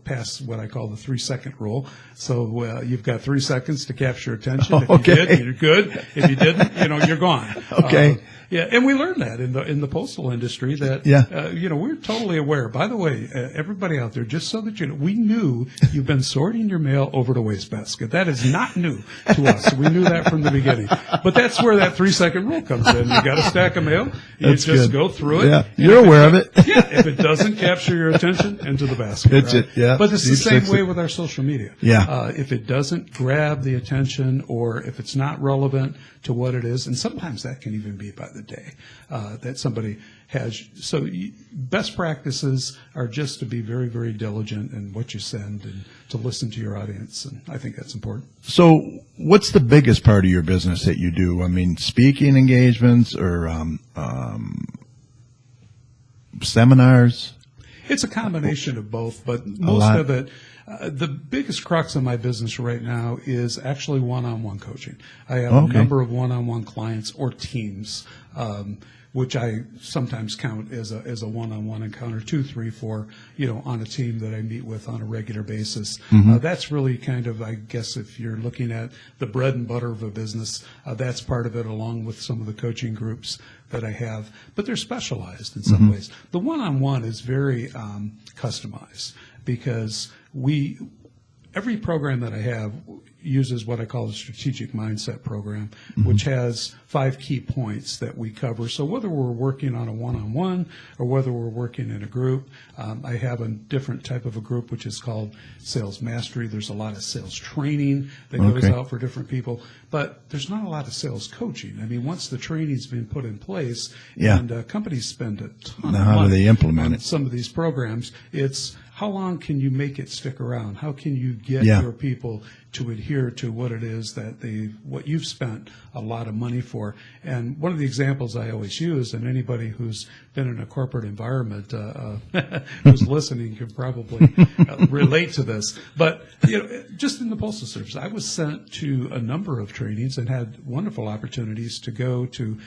pass what I call the 3-second rule. So you've got 3 seconds to capture attention. If Okay. you did, you're good. If you didn't, you're gone. Okay. Yeah, and we learned that in the postal industry that, Yeah. we're totally aware. By the way, everybody out there, just so that you know, we knew you've been sorting your mail over to wastebasket. That is not new to us. We knew that from the beginning. But that's where that 3-second rule comes in. You got a stack of mail. You That's just good. go through it. Yeah, and you're if aware of it. Yeah, if it doesn't capture your attention, into the basket. That's right? it, yeah. But it's the Deep same six way it. with our social media. Yeah. If it doesn't grab the attention or if it's not relevant to what it is, and sometimes that can even be by the day that somebody has. So best practices are just to be very, very diligent in what you send and to listen to your audience, and I think that's important. So what's the biggest part of your business that you do? I mean, speaking engagements or seminars? It's a combination of both, but lot. most of it, The biggest crux of my business right now is actually one-on-one coaching. I have a number of one-on-one clients or teams, which I sometimes count as a one-on-one encounter, 2, 3, 4, on a team that I meet with on a regular basis. That's really kind of, I guess, if you're looking at the bread and butter of a business, that's part of it, along with some of the coaching groups that I have. But they're specialized in some ways. The one-on-one is very customized because every program that I have uses what I call a strategic mindset program, which has 5 key points that we cover. So whether we're working on a one-on-one or whether we're working in a group, I have a different type of a group which is called Sales Mastery. There's a lot of sales training that goes out for different people, but there's not a lot of sales coaching. I mean, once the training's been put in place, and companies spend a ton of money how do they implement on it? some of these programs, it's how long can you make it stick around? How can you get your people to adhere to what it is that what you've spent a lot of money for? And one of the examples I always use, and anybody who's been in a corporate environment who's listening can probably relate to this. But just in the Postal Service, I was sent to a number of trainings and had wonderful opportunities to go to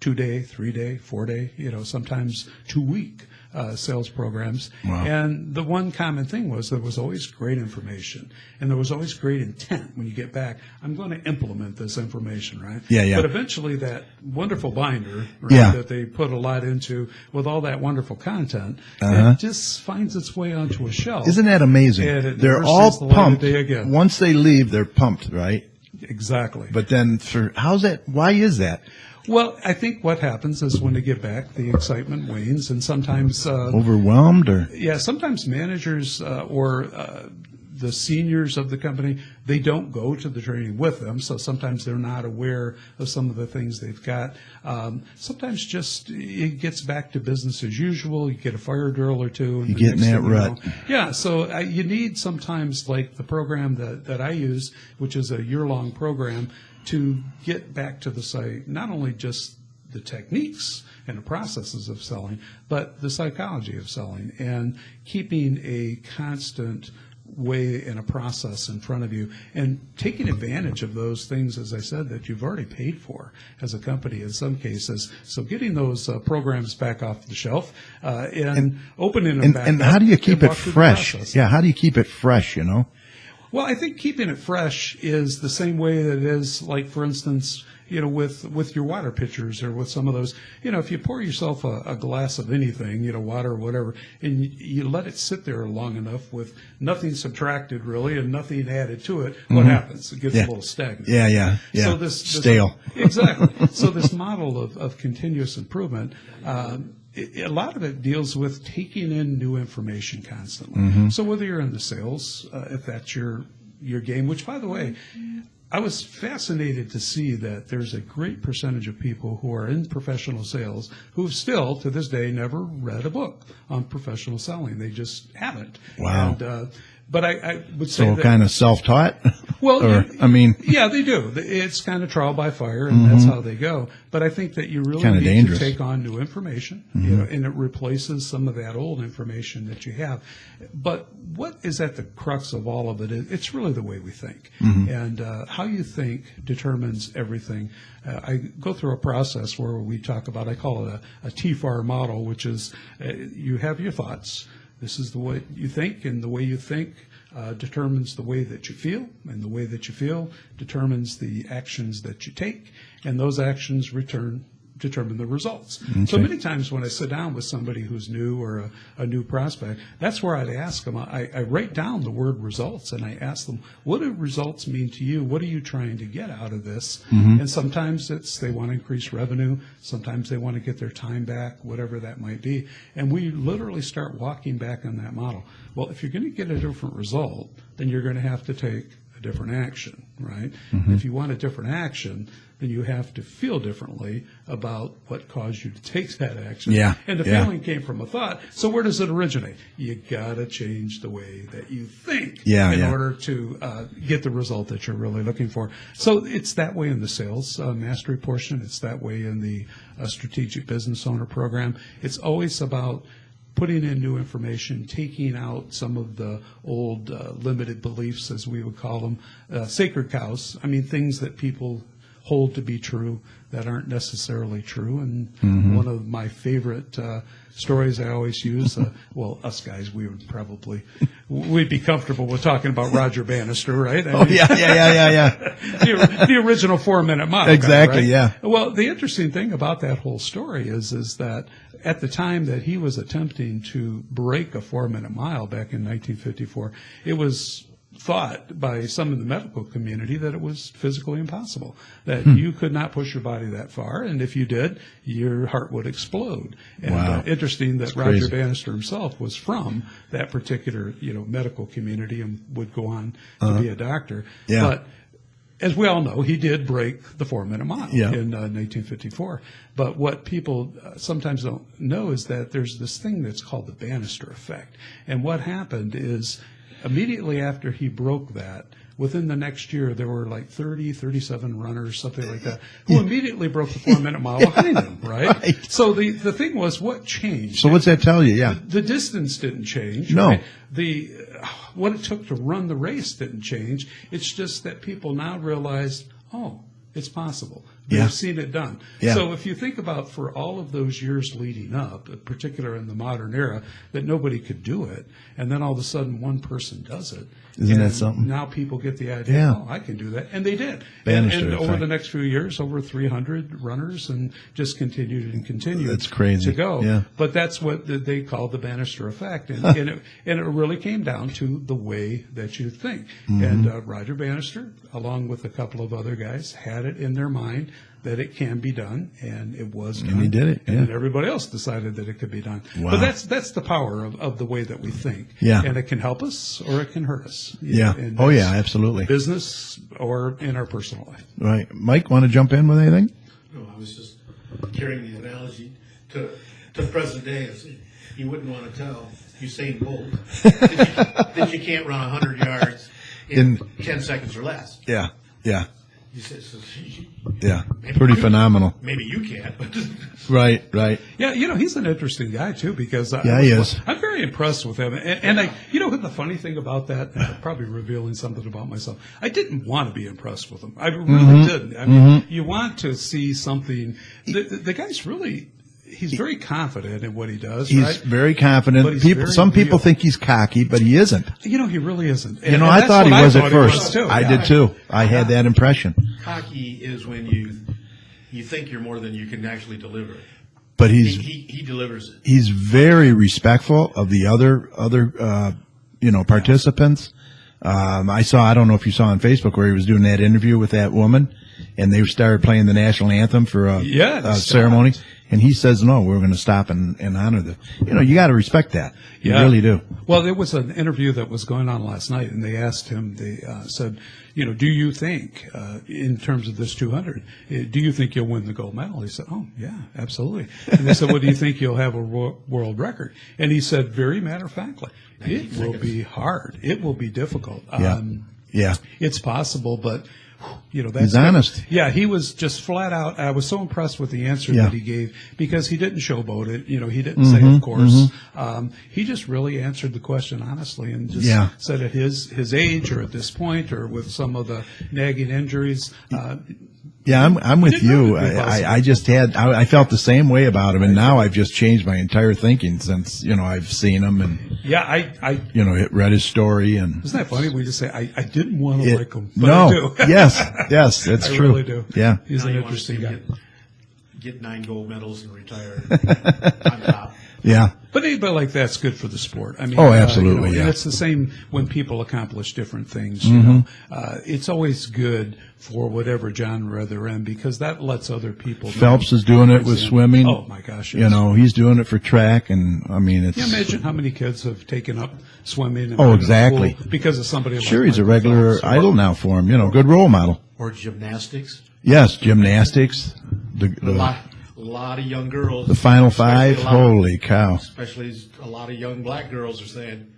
2-day, 3-day, 4-day, sometimes 2-week sales programs. Wow. And the one common thing was there was always great information and there was always great intent when you get back. I'm going to implement this information, right? Yeah. But eventually that wonderful binder that they put a lot into with all that wonderful content, it just finds its way onto a shelf. Isn't that amazing? And They're all the light of pumped. day again. Once they leave, they're pumped, right? Exactly. But then why is that? Well, I think what happens is when they get back, the excitement wanes, and sometimes Overwhelmed, or sometimes managers or the seniors of the company, they don't go to the training with them, so sometimes they're not aware of some of the things they've got. Sometimes just it gets back to business as usual. You get a fire drill or two. And you get in that rut. Yeah, so you need sometimes, like the program that I use, which is a year-long program, to get back to the site, not only just the techniques and the processes of selling, but the psychology of selling and keeping a constant way and a process in front of you and taking advantage of those things, as I said, that you've already paid for as a company in some cases. So getting those programs back off the shelf and opening them back and up how do you keep and it walk through the fresh? process. Yeah, how do you keep it fresh, Well, I think keeping it fresh is the same way that it is, like, for instance, with your water pitchers or with some of those, if you pour yourself a glass of anything, water or whatever, and you let it sit there long enough with nothing subtracted really and nothing added to it, what happens? It gets a little stagnant. Yeah. So this Stale. Exactly. So this model of continuous improvement, a lot of it deals with taking in new information constantly. So whether you're in the sales, if that's your game, which, by the way, I was fascinated to see that there's a great percentage of people who are in professional sales who have still, to this day, never read a book on professional selling. They just haven't. Wow. And, but I would say So that, kind of self-taught? well, Yeah, they do. It's kind of trial by fire, and that's how they go. But I think that you really Kinda need dangerous. to take on new information, and it replaces some of that old information that you have. But what is at the crux of all of it? It's really the way we think, and how you think determines everything. I go through a process where we talk about, I call it a TFAR model, which is you have your thoughts. This is the way you think, and the way you think determines the way that you feel, and the way that you feel determines the actions that you take, and those actions determine the results. Okay. So many times when I sit down with somebody who's new or a new prospect, that's where I'd ask them, I write down the word results, and I ask them, what do results mean to you? What are you trying to get out of this? And sometimes it's they want to increase revenue. Sometimes they want to get their time back, whatever that might be. And we literally start walking back on that model. Well, if you're going to get a different result, then you're going to have to take a different action, right? If you want a different action, then you have to feel differently about what caused you to take that action. Yeah. And the feeling came from a thought. So where does it originate? You got to change the way that you think in order to get the result that you're really looking for. So it's that way in the sales mastery portion. It's that way in the strategic business owner program. It's always about putting in new information, taking out some of the old limited beliefs, as we would call them, sacred cows. I mean, things that people hold to be true that aren't necessarily true. And one of my favorite stories I always use, well, us guys, we'd be comfortable with talking about Roger Bannister, right? I mean, yeah. the original 4-minute mile. Exactly, guy, right? yeah. Well, the interesting thing about that whole story is that at the time that he was attempting to break a 4-minute mile back in 1954, it was thought by some in the medical community that it was physically impossible, that you could not push your body that far, and if you did, your heart would explode. And Wow. Interesting that That's Roger crazy. Bannister himself was from that particular, medical community and would go on to be a doctor. Yeah. But as we all know, he did break the 4-minute mile Yeah. in 1954. But what people sometimes don't know is that there's this thing that's called the Bannister effect. And what happened is, immediately after he broke that, within the next year, there were like 37 runners, something like that, who immediately broke the 4-minute mile behind him, right? Right. So the thing was, what changed? So what's that tell you? Yeah. The distance didn't change. No. Right? What it took to run the race didn't change. It's just that people now realize, oh, it's possible. They've Yeah. seen it done. Yeah. So if you think about for all of those years leading up, in particular in the modern era, that nobody could do it, and then all of a sudden one person does it. Isn't that and something? Now people get the idea, Yeah. oh, I can do that. And they did. Bannister and over effect. the next few years, over 300 runners, and just continued and continued That's crazy. to go. Yeah. But that's what they call the Bannister effect. And it really came down to the way that you think. Mm-hmm. And Roger Bannister, along with a couple of other guys, had it in their mind that it can be done, and it was done. And he did it, And yeah. then everybody else decided that it could be done. Wow. But that's the power of the way that we think. Yeah. And it can help us or it can hurt us. Yeah. And Oh, that's yeah, absolutely. Business or in our personal life. Right. Mike, want to jump in with anything? No, I was just carrying the analogy to the present day. You wouldn't want to tell Usain Bolt that you can't run 100 yards in 10 seconds or less. Yeah. Yeah. You said, Yeah. Pretty phenomenal. maybe you can't, but Right. Right. Yeah, he's an interesting guy too, because Yeah, he is. I'm very impressed with him. And the funny thing about that, and I'm probably revealing something about myself, I didn't want to be impressed with him. I really didn't. I mean, you want to see something. The guy's really, he's very confident in what he does, He's right? very confident. But he's very Some people real. think he's cocky, but he isn't. He really isn't. You know, I that's thought he what was at thought first. too. I Yeah. did too. I had that impression. cocky is when you think you're more than you can actually deliver. But He delivers it. he's very respectful of the other participants. I don't know if you saw on Facebook where he was doing that interview with that woman, and they started playing the national anthem for a ceremony. And he says, no, we're going to stop and honor the, you got to respect that. You really do. Well, there was an interview that was going on last night, and they asked him, they said, do you think, in terms of this 200, do you think you'll win the gold medal? He said, oh, yeah, absolutely. And they said, well, do you think you'll have a world record? And he said, very matter-of-factly, it will be hard. It will be difficult. Yeah. It's possible, but that's He's honest. Yeah, he was just flat out. I was so impressed with the answer that he gave, because he didn't showboat it. He didn't say, of course. He just really answered the question honestly, and just said at his age, or at this point, or with some of the nagging injuries. Yeah, I'm with you. I I felt the same way about him, and now I've just changed my entire thinking since I've seen him and I read his story. And isn't that funny? We just say I didn't want to like him, but no, I do. yes, that's I true. really do. Yeah, he's Now an you want to see interesting him guy. get 9 gold medals and retire on top. yeah. But anybody like that's good for the sport. I mean, Oh, absolutely, and yeah. it's the same when people accomplish different things. It's always good for whatever genre they're in, because that lets other people know. Phelps is doing it with swimming. Oh my gosh! Yes. He's doing it for track, and I mean, it's. Can you imagine how many kids have taken up swimming? And Oh, been in exactly. pool because of somebody. Sure, like he's a Michael regular Phelps. idol now for him. Good role model. Or gymnastics. Yes, gymnastics. A lot of young girls. The Final Five. especially a lot of- Holy cow! Especially a lot of young black girls are saying,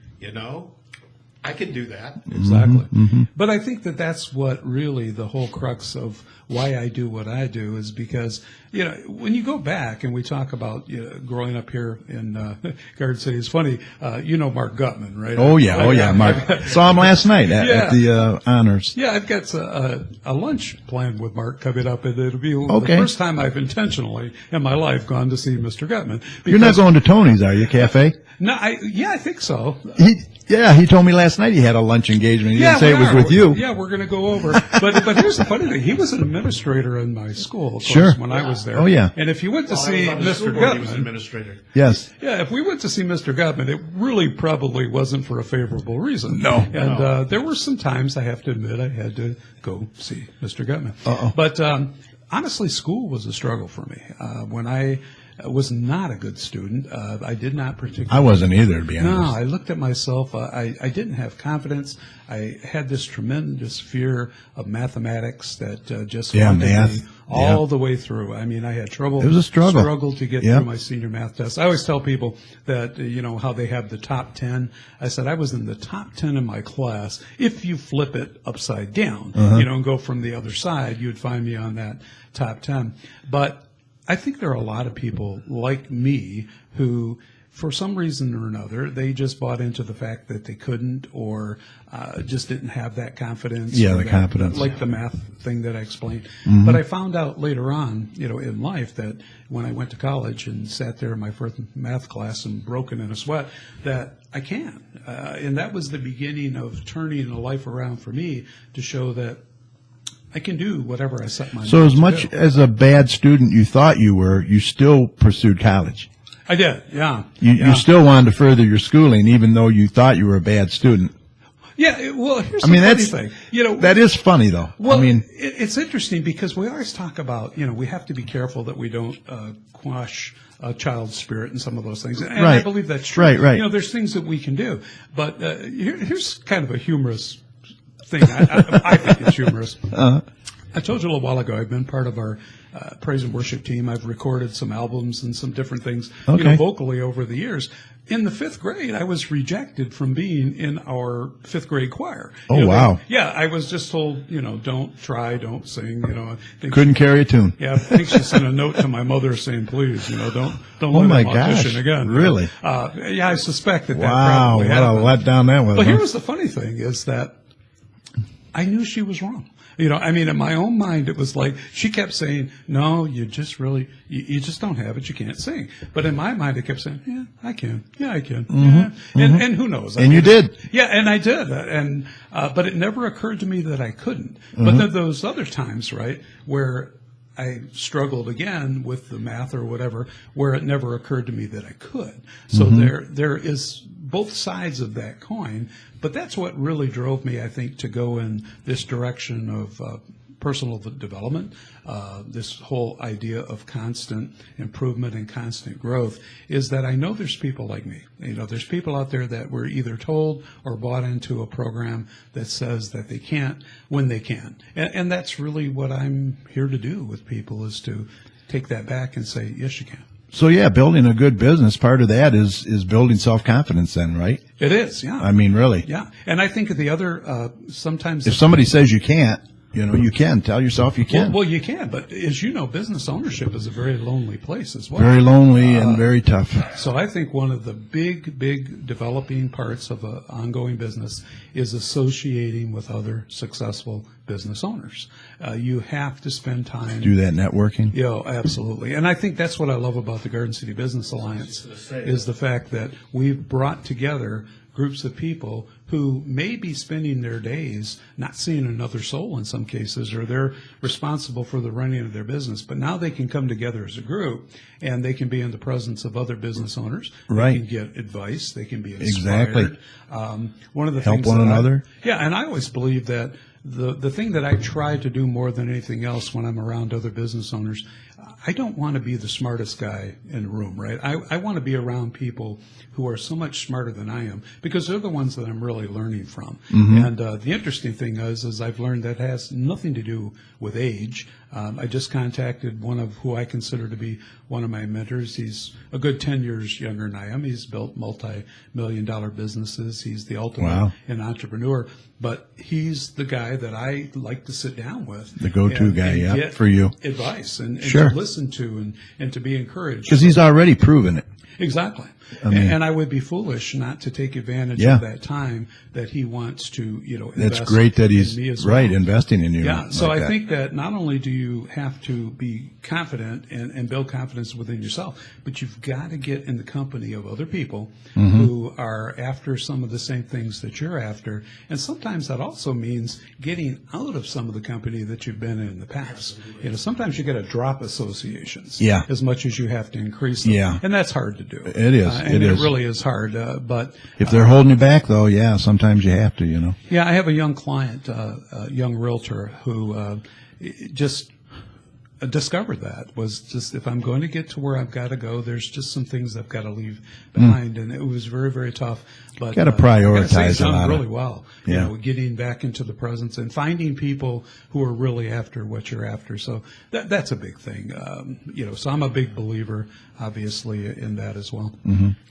I could do that. Exactly. Mm-hmm. But I think that that's what really the whole crux of why I do what I do is because, when you go back and we talk about growing up here in Garden City, it's funny, Mark Gutman, right? Oh, yeah, Mark. Saw him last night at the honors. Yeah, I've got a lunch planned with Mark coming up, and it'll be the first time I've intentionally in my life gone to see Mr. Gutman. You're not going to Tony's, are you, Cafe? No, I think so. He told me last night he had a lunch engagement. He didn't say it was with you. Yeah, we're going to go over. But here's the funny thing. He was an administrator in my school, of course, Sure. when I was there. Oh, yeah. And if you went to see I was on the school Mr. board, he was Gutman, administrator. Yes. yeah, if we went to see Mr. Gutman, it really probably wasn't for a favorable reason. No. And there were some times, I have to admit, I had to go see Mr. Gutman. Uh-oh. But honestly, school was a struggle for me. When I was not a good student, I did not particularly. I wasn't either, to be honest. No, I looked at myself. I didn't have confidence. I had this tremendous fear of mathematics that just haunted me all the way through. I mean, I had trouble. It was a struggle. Struggled to get through my senior math test. I always tell people that, how they have the top 10. I said I was in the top 10 in my class. If you flip it upside down, and go from the other side, you'd find me on that top 10. But I think there are a lot of people like me who, for some reason or another, they just bought into the fact that they couldn't or just didn't have that confidence. Yeah, the confidence. Like the math thing that I explained. Mm-hmm. But I found out later on, in life that when I went to college and sat there in my first math class and broken in a sweat, that I can. And that was the beginning of turning a life around for me to show that I can do whatever I set my mind to do. So as much as a bad student you thought you were, you still pursued college. I did, yeah. You still wanted to further your schooling, even though you thought you were a bad student. Yeah, well, here's the funny thing. That is funny, though. Well, it's interesting because we always talk about, we have to be careful that we don't quash a child's spirit and some of those things. And I believe that's true. Right. There's things that we can do. But here's kind of a humorous thing. I think it's humorous. I told you a little while ago I've been part of our praise and worship team. I've recorded some albums and some different things vocally over the years. In the 5th grade, I was rejected from being in our 5th grade choir. Wow. I was just told, don't try, don't sing. Couldn't carry a tune. Yeah, I think she sent a note to my mother saying, please, don't let him audition again. Really? I suspect that wow, probably happened. What a letdown that was. But here was the funny thing is that I knew she was wrong. In my own mind, it was like she kept saying, no, you just don't have it. You can't sing. But in my mind, I kept saying, yeah, I can. Yeah, I can. Mm-hmm. Yeah. And who knows? And you did. Yeah, and I did. But it never occurred to me that I couldn't. But then those other times, right, where I struggled again with the math or whatever, where it never occurred to me that I could. So there is both sides of that coin, but that's what really drove me, I think, to go in this direction of personal development, this whole idea of constant improvement and constant growth, is that I know there's people like me. There's people out there that were either told or bought into a program that says that they can't when they can. And that's really what I'm here to do with people, is to take that back and say, yes, you can. So, yeah, building a good business, part of that is building self-confidence then, right? It is, yeah. Really. Yeah. And I think the other, sometimes... If somebody says you can't, you can. Tell yourself you can. Well, you can, but as you know, business ownership is a very lonely place as well. Very lonely and very tough. So I think one of the big developing parts of an ongoing business is associating with other successful business owners. You have to spend time. Do that networking? Absolutely. And I think that's what I love about the Garden City Business Alliance, is the fact that we've brought together groups of people who may be spending their days not seeing another soul in some cases, or they're responsible for the running of their business. But now they can come together as a group, and they can be in the presence of other business owners. Right. They can get advice. They can be inspired. Exactly. One of the help things one another. And I always believe that the thing that I try to do more than anything else when I'm around other business owners, I don't want to be the smartest guy in the room, right? I want to be around people who are so much smarter than I am, because they're the ones that I'm really learning from. And the interesting thing is I've learned that has nothing to do with age. I just contacted one of who I consider to be one of my mentors. He's a good 10 years younger than I am. He's built multi-million-dollar businesses. He's the ultimate an entrepreneur. But he's the guy that I like to sit down with. The go-to guy, get for you. Advice and Sure. to listen to and to be encouraged. Because he's already proven it. Exactly. I mean- and I would be foolish not to take advantage Yeah. of that time that he wants to, invest. That's great that he's in me as right well. investing in you. Yeah, so like I that. think that not only do you have to be confident and build confidence within yourself, but you've got to get in the company of other people who are after some of the same things that you're after. And sometimes that also means getting out of some of the company that you've been in the past. Sometimes you got to drop associations as much as you have to increase them. Yeah. And that's hard to do. It is. And it is. really is hard. But If they're holding you back, though, sometimes you have to, yeah, I have a young client, a young realtor who just discovered that was just, if I'm going to get to where I've got to go, there's just some things I've got to leave behind, and it was very, very tough. But Got to prioritize he's a done lot really of, well. Yeah. Getting back into the presence and finding people who are really after what you're after. So that's a big thing. So I'm a big believer, obviously, in that as well.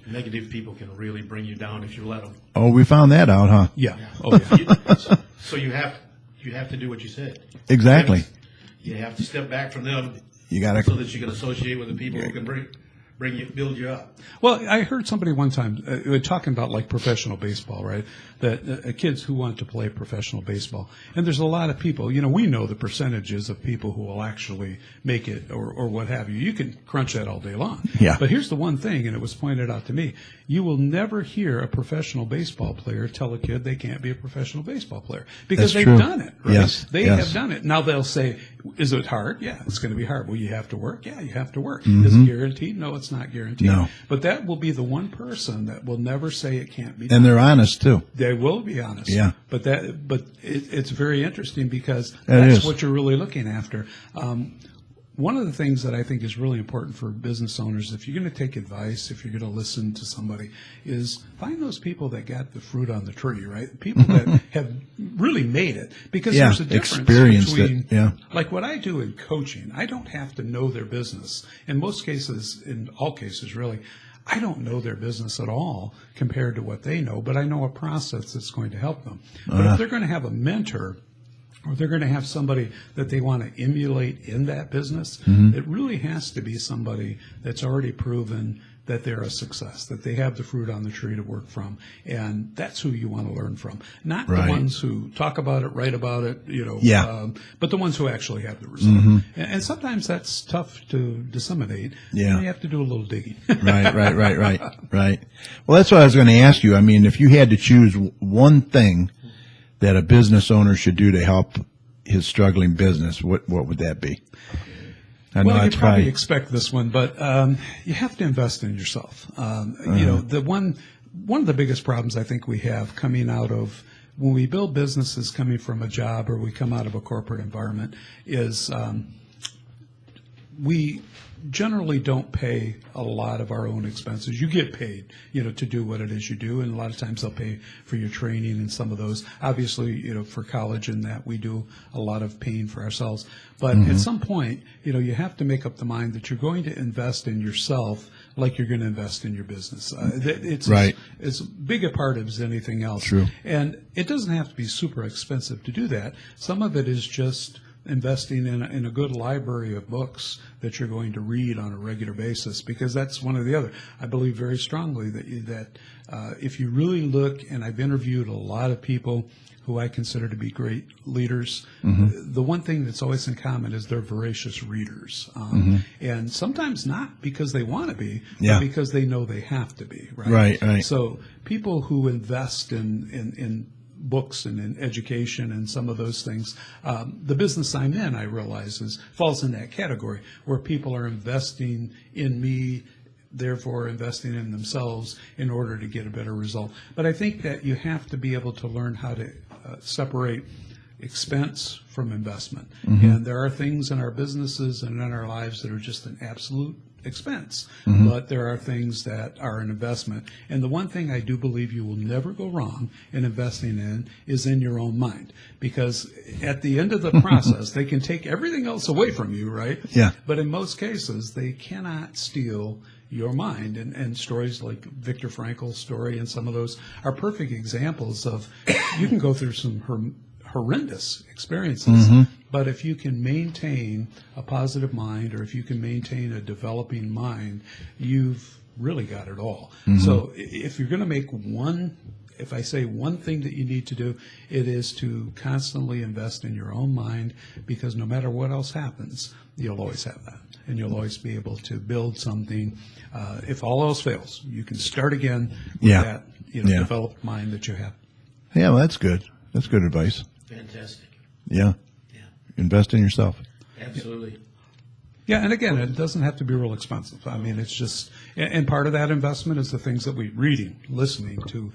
Negative people can really bring you down if you let them. Oh, we found that out, huh? Yeah. Oh, yeah. So you have to do what you said. Exactly. You have to step back from them. You got so to. that you can associate with the people who can build you up. Well, I heard somebody one time talking about like professional baseball, right? That kids who want to play professional baseball, and there's a lot of people. We know the percentages of people who will actually make it, or what have you. You can crunch that all day long. Yeah. But here's the one thing, and it was pointed out to me: you will never hear a professional baseball player tell a kid they can't be a professional baseball player because That's they've true. done it. Right? Yes. They Yes. have done it. Now they'll say, "Is it hard? Yeah, it's going to be hard. Well, you have to work. Yeah, you have to work. Is it guaranteed? No, it's not guaranteed. No. But that will be the one person that will never say it can't be done. And they're honest, too. They will be honest. Yeah. But it's very interesting because It that's is. what you're really looking after. One of the things that I think is really important for business owners, if you're going to take advice, if you're going to listen to somebody, is find those people that got the fruit on the tree, right? People that have really made it. Because Yeah, there's a difference experienced between, it, yeah. like what I do in coaching, I don't have to know their business. In most cases, in all cases really, I don't know their business at all compared to what they know, but I know a process that's going to help them. But if they're going to have a mentor, or they're going to have somebody that they want to emulate in that business, it really has to be somebody that's already proven that they're a success, that they have the fruit on the tree to work from. And that's who you want to learn from. Not Right. the ones who talk about it, write about it, Yeah. but the ones who actually have the result. And sometimes that's tough to disseminate. Yeah. You have to do a little digging. Right. Well, that's what I was going to ask you. I mean, if you had to choose one thing that a business owner should do to help his struggling business, what would that be? I know Well, you that's probably expect this one, but you have to invest in yourself. The one of the biggest problems I think we have coming out of when we build businesses coming from a job or we come out of a corporate environment is we generally don't pay a lot of our own expenses. You get paid, to do what it is you do, and a lot of times they'll pay for your training and some of those. Obviously, for college and that, we do a lot of paying for ourselves. But at some point, you have to make up the mind that you're going to invest in yourself like you're going to invest in your business. It's Right. as big a part of as anything else. True. And it doesn't have to be super expensive to do that. Some of it is just investing in a good library of books that you're going to read on a regular basis, because that's one or the other. I believe very strongly that if you really look, and I've interviewed a lot of people who I consider to be great leaders, the one thing that's always in common is they're voracious readers. And sometimes not because they want to be, Yeah. but because they know they have to be. Right. Right. So people who invest in books and in education and some of those things, the business I'm in, I realize, falls in that category where people are investing in me, therefore investing in themselves in order to get a better result. But I think that you have to be able to learn how to separate expense from investment. And there are things in our businesses and in our lives that are just an absolute expense, but there are things that are an investment. And the one thing I do believe you will never go wrong in investing in is in your own mind, because at the end of the process, they can take everything else away from you, right? Yeah. But in most cases, they cannot steal your mind. And stories like Viktor Frankl's story and some of those are perfect examples of you can go through some horrendous experiences, but if you can maintain a positive mind, or if you can maintain a developing mind, you've really got it all. So if you're going to make if I say one thing that you need to do, it is to constantly invest in your own mind, because no matter what else happens, you'll always have that. And you'll always be able to build something. If all else fails, you can start again with that developed mind that you have. Yeah, well, that's good. That's good advice. Fantastic. Yeah. Invest in yourself. Absolutely. Yeah, and again, it doesn't have to be real expensive. I mean, it's just, and part of that investment is the things that reading, listening to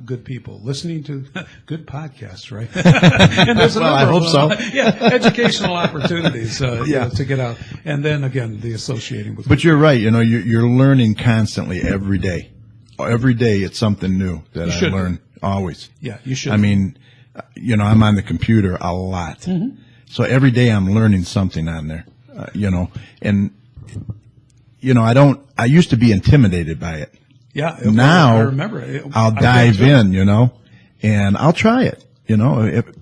good people, listening to good podcasts, right? And there's a Well, I number hope of, so. educational opportunities to get out. And then again, the associating with. But you're right. You're learning constantly every day. Every day it's something new that I learn always. Yeah, you should. I mean, I'm on the computer a lot. So every day I'm learning something on there, and, I used to be intimidated by it. Yeah. Now I remember I'll dive in, and I'll try it.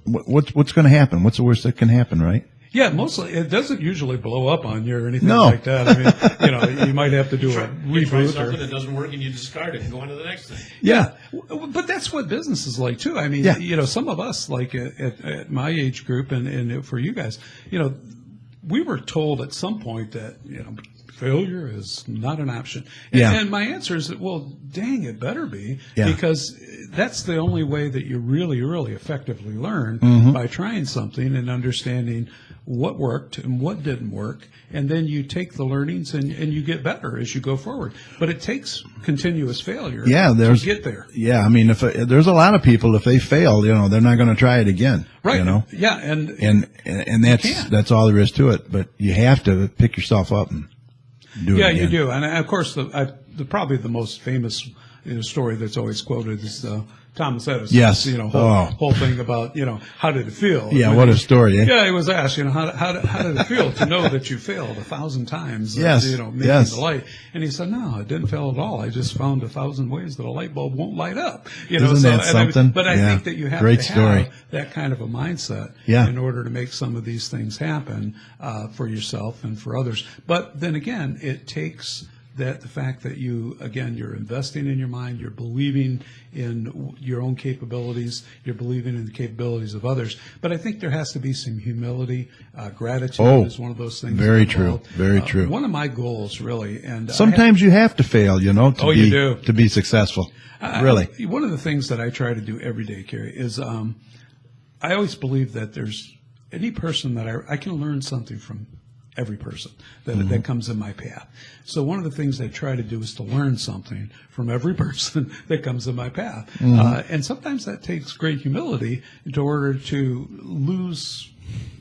What's going to happen? What's the worst that can happen, right? Yeah, mostly it doesn't usually blow up on you or anything No. like that. I mean, you might have to do a You try reboot something or. that doesn't work and you discard it and go on to the next thing. Yeah, but that's what business is like too. I mean, some of us, like at my age group, and for you guys, we were told at some point that failure is not an option. And my answer is that, well, dang, it better be, because that's the only way that you really, really effectively learn, by trying something and understanding what worked and what didn't work, and then you take the learnings and you get better as you go forward. But it takes continuous failure to get there. Yeah, I mean, if there's a lot of people, if they fail, they're not going to try it again. Right. Yeah, and that's all there is to it. But you have to pick yourself up and do it again. You do. And of course, probably the most famous story that's always quoted is Thomas Edison. Yes. Whole thing about, how did it feel? Yeah, what a story, eh? Yeah, he was asked, how did it feel to know that you failed 1,000 times? Yes. Making the light. And he said, no, it didn't fail at all. I just found 1,000 ways that a light bulb won't light up. Isn't that something? But I think that you have Great to story. have that kind of a mindset in order to make some of these things happen for yourself and for others. But then again, it takes the fact that you're investing in your mind, you're believing in your own capabilities, you're believing in the capabilities of others. But I think there has to be some humility. Gratitude is one of those things. Very true. Very true. One of my goals, really, and sometimes you have to fail, to be successful. Really. One of the things that I try to do every day, Carrie, is I always believe that there's any person that I can learn something from. Every person that comes in my path. So one of the things I try to do is to learn something from every person that comes in my path. And sometimes that takes great humility in order to lose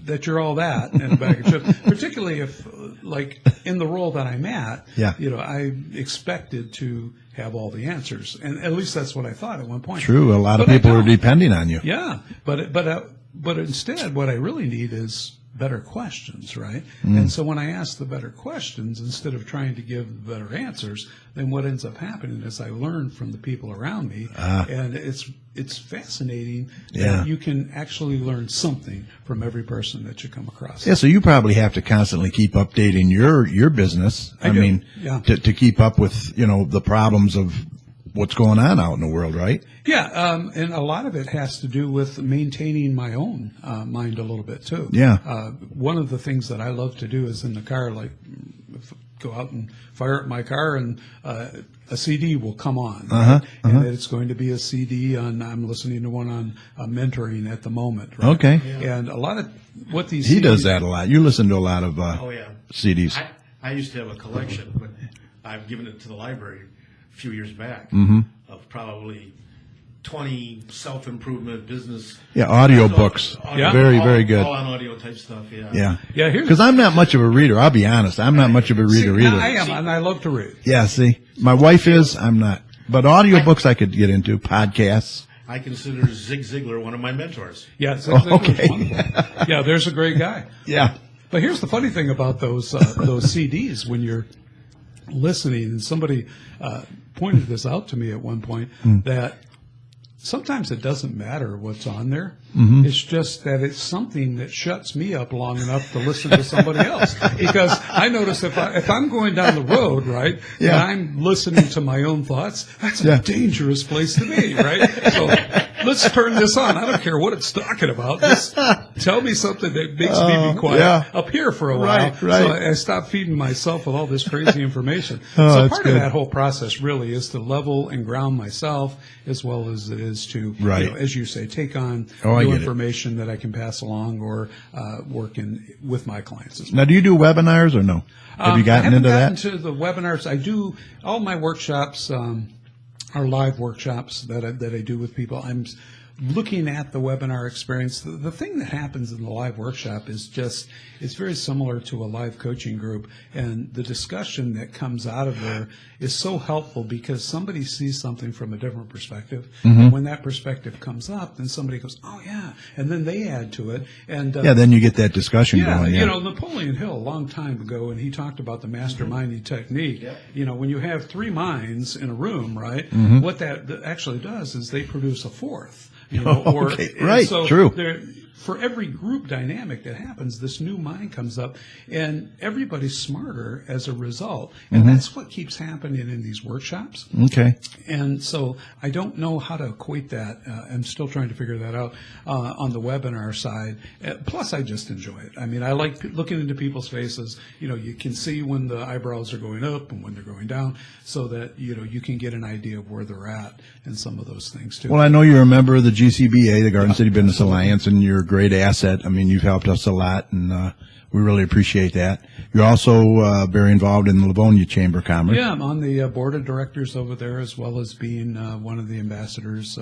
that you're all that in a bag of chips. Particularly if, like, in the role that I'm at, I expected to have all the answers. And at least that's what I thought at one point. True. A lot of people are depending on you. Yeah. But instead, what I really need is better questions, right? And so when I ask the better questions, instead of trying to give the better answers, then what ends up happening is I learn from the people around me, and it's fascinating that you can actually learn something from every person that you come across. Yeah, so you probably have to constantly keep updating your business. I mean, to keep up with, the problems of what's going on out in the world, right? Yeah, and a lot of it has to do with maintaining my own mind a little bit too. Yeah. One of the things that I love to do is in the car, like go out and fire up my car and a CD will come on. And it's going to be a CD on, I'm listening to one on mentoring at the moment. Right? Okay. Yeah. And a lot of what these He CDs, does that a lot. You listen to a lot of CDs. I used to have a collection, but I've given it to the library a few years back of probably 20 self-improvement business. Yeah, audio books. Audio- Very, all- very good. All on audio type stuff, yeah. Yeah. Yeah, here's Because I'm not much of a reader. I'll be honest. I'm not much of a reader See, either. I am, and I love to read. Yeah, see, my wife is. I'm not. But audiobooks I could get into. Podcasts. I consider Zig Ziglar one of my mentors. Yeah, okay. Wonderful. Yeah, there's a great guy. Yeah. But here's the funny thing about those CDs when you're listening, and somebody pointed this out to me at one point, that sometimes it doesn't matter what's on there. It's just that it's something that shuts me up long enough to listen to somebody else. Because I notice if I'm going down the road, right, and I'm listening to my own thoughts, that's a dangerous place to be, right? So let's turn this on. I don't care what it's talking about. Just tell me something that makes me be quiet up here for a while. Right. So I stop feeding myself with all this crazy information. So that's part good. of that whole process really is to level and ground myself as well as it is to, Right. you know, as you say, take on I new get it. information that I can pass along or work with my clients as well. Now, do you do webinars or no? Have you gotten into I that? haven't gotten to the webinars. I do all my workshops are live workshops that I do with people. I'm looking at the webinar experience. The thing that happens in the live workshop is just, it's very similar to a live coaching group, and the discussion that comes out of there is so helpful because somebody sees something from a different perspective, and when that perspective comes up, then somebody goes, oh yeah, and then they add to it, and Then you get that discussion going. you know, Napoleon Hill, a long time ago, and he talked about the masterminding technique. You know, when you have three minds in a room, right, what that actually does is they produce a fourth. You know, Right, so true. For every group dynamic that happens, this new mind comes up, and everybody's smarter as a result. And that's what keeps happening in these workshops. Okay. And so I don't know how to equate that. I'm still trying to figure that out on the webinar side. Plus, I just enjoy it. I mean, I like looking into people's faces. You know, you can see when the eyebrows are going up and when they're going down, so that, you know, you can get an idea of where they're at and some of those things too. Well, I know you're a member of the GCBA, the Garden City Business Alliance, and you're a great asset. I mean, you've helped us a lot, and we really appreciate that. You're also very involved in the Livonia Chamber of Commerce. Yeah, I'm on the board of directors over there, as well as being one of the ambassadors.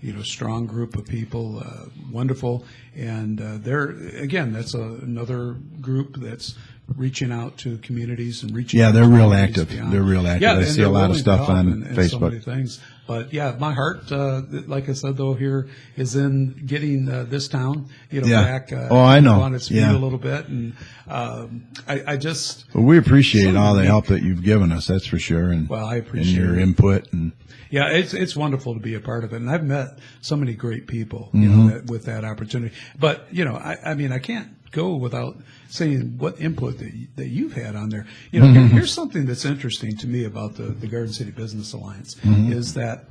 You know, strong group of people, wonderful, and they're again, that's another group that's reaching out to communities and reaching. Yeah, out they're to real communities active. beyond. They're real active. Yeah, I and see a they're lot of willing to stuff help on and so Facebook. many things. But yeah, my heart, like I said, though, here is in getting this town, you know, back. I know. On its feet a little bit, and I just. Well, we appreciate all the help that you've given us. That's for sure. And Well, I appreciate and your it. input and. Yeah, it's wonderful to be a part of it, and I've met so many great people, you know, with that opportunity. But you know, I mean, I can't go without saying what input that you've had on there. You know, here's something that's interesting to me about the Garden City Business Alliance is that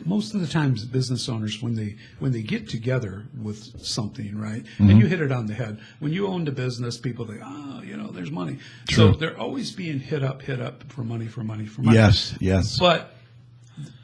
most of the times business owners, when they get together with something, right, and you hit it on the head. When you owned a business, people think, oh, you know, there's money. True. So they're always being hit up for money. Yes. But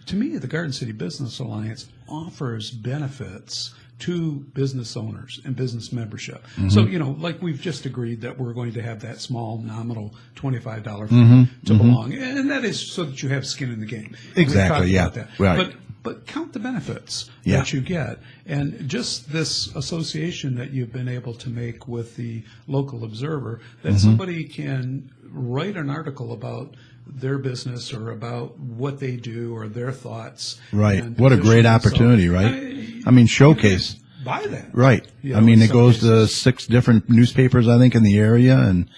to me, the Garden City Business Alliance offers benefits to business owners and business membership. So, you know, like we've just agreed that we're going to have that small nominal $25 fee to belong. And that is so that you have skin in the game. Exactly, We've talked about that. Right. But count the benefits that you get. And just this association that you've been able to make with the local observer, that somebody can write an article about their business or about what they do or their thoughts. Right. and What a great positions. opportunity, So, right? I mean, showcase. buy that. Right. You I know, mean, in it some goes to cases. 6 different newspapers, I think, in the area, and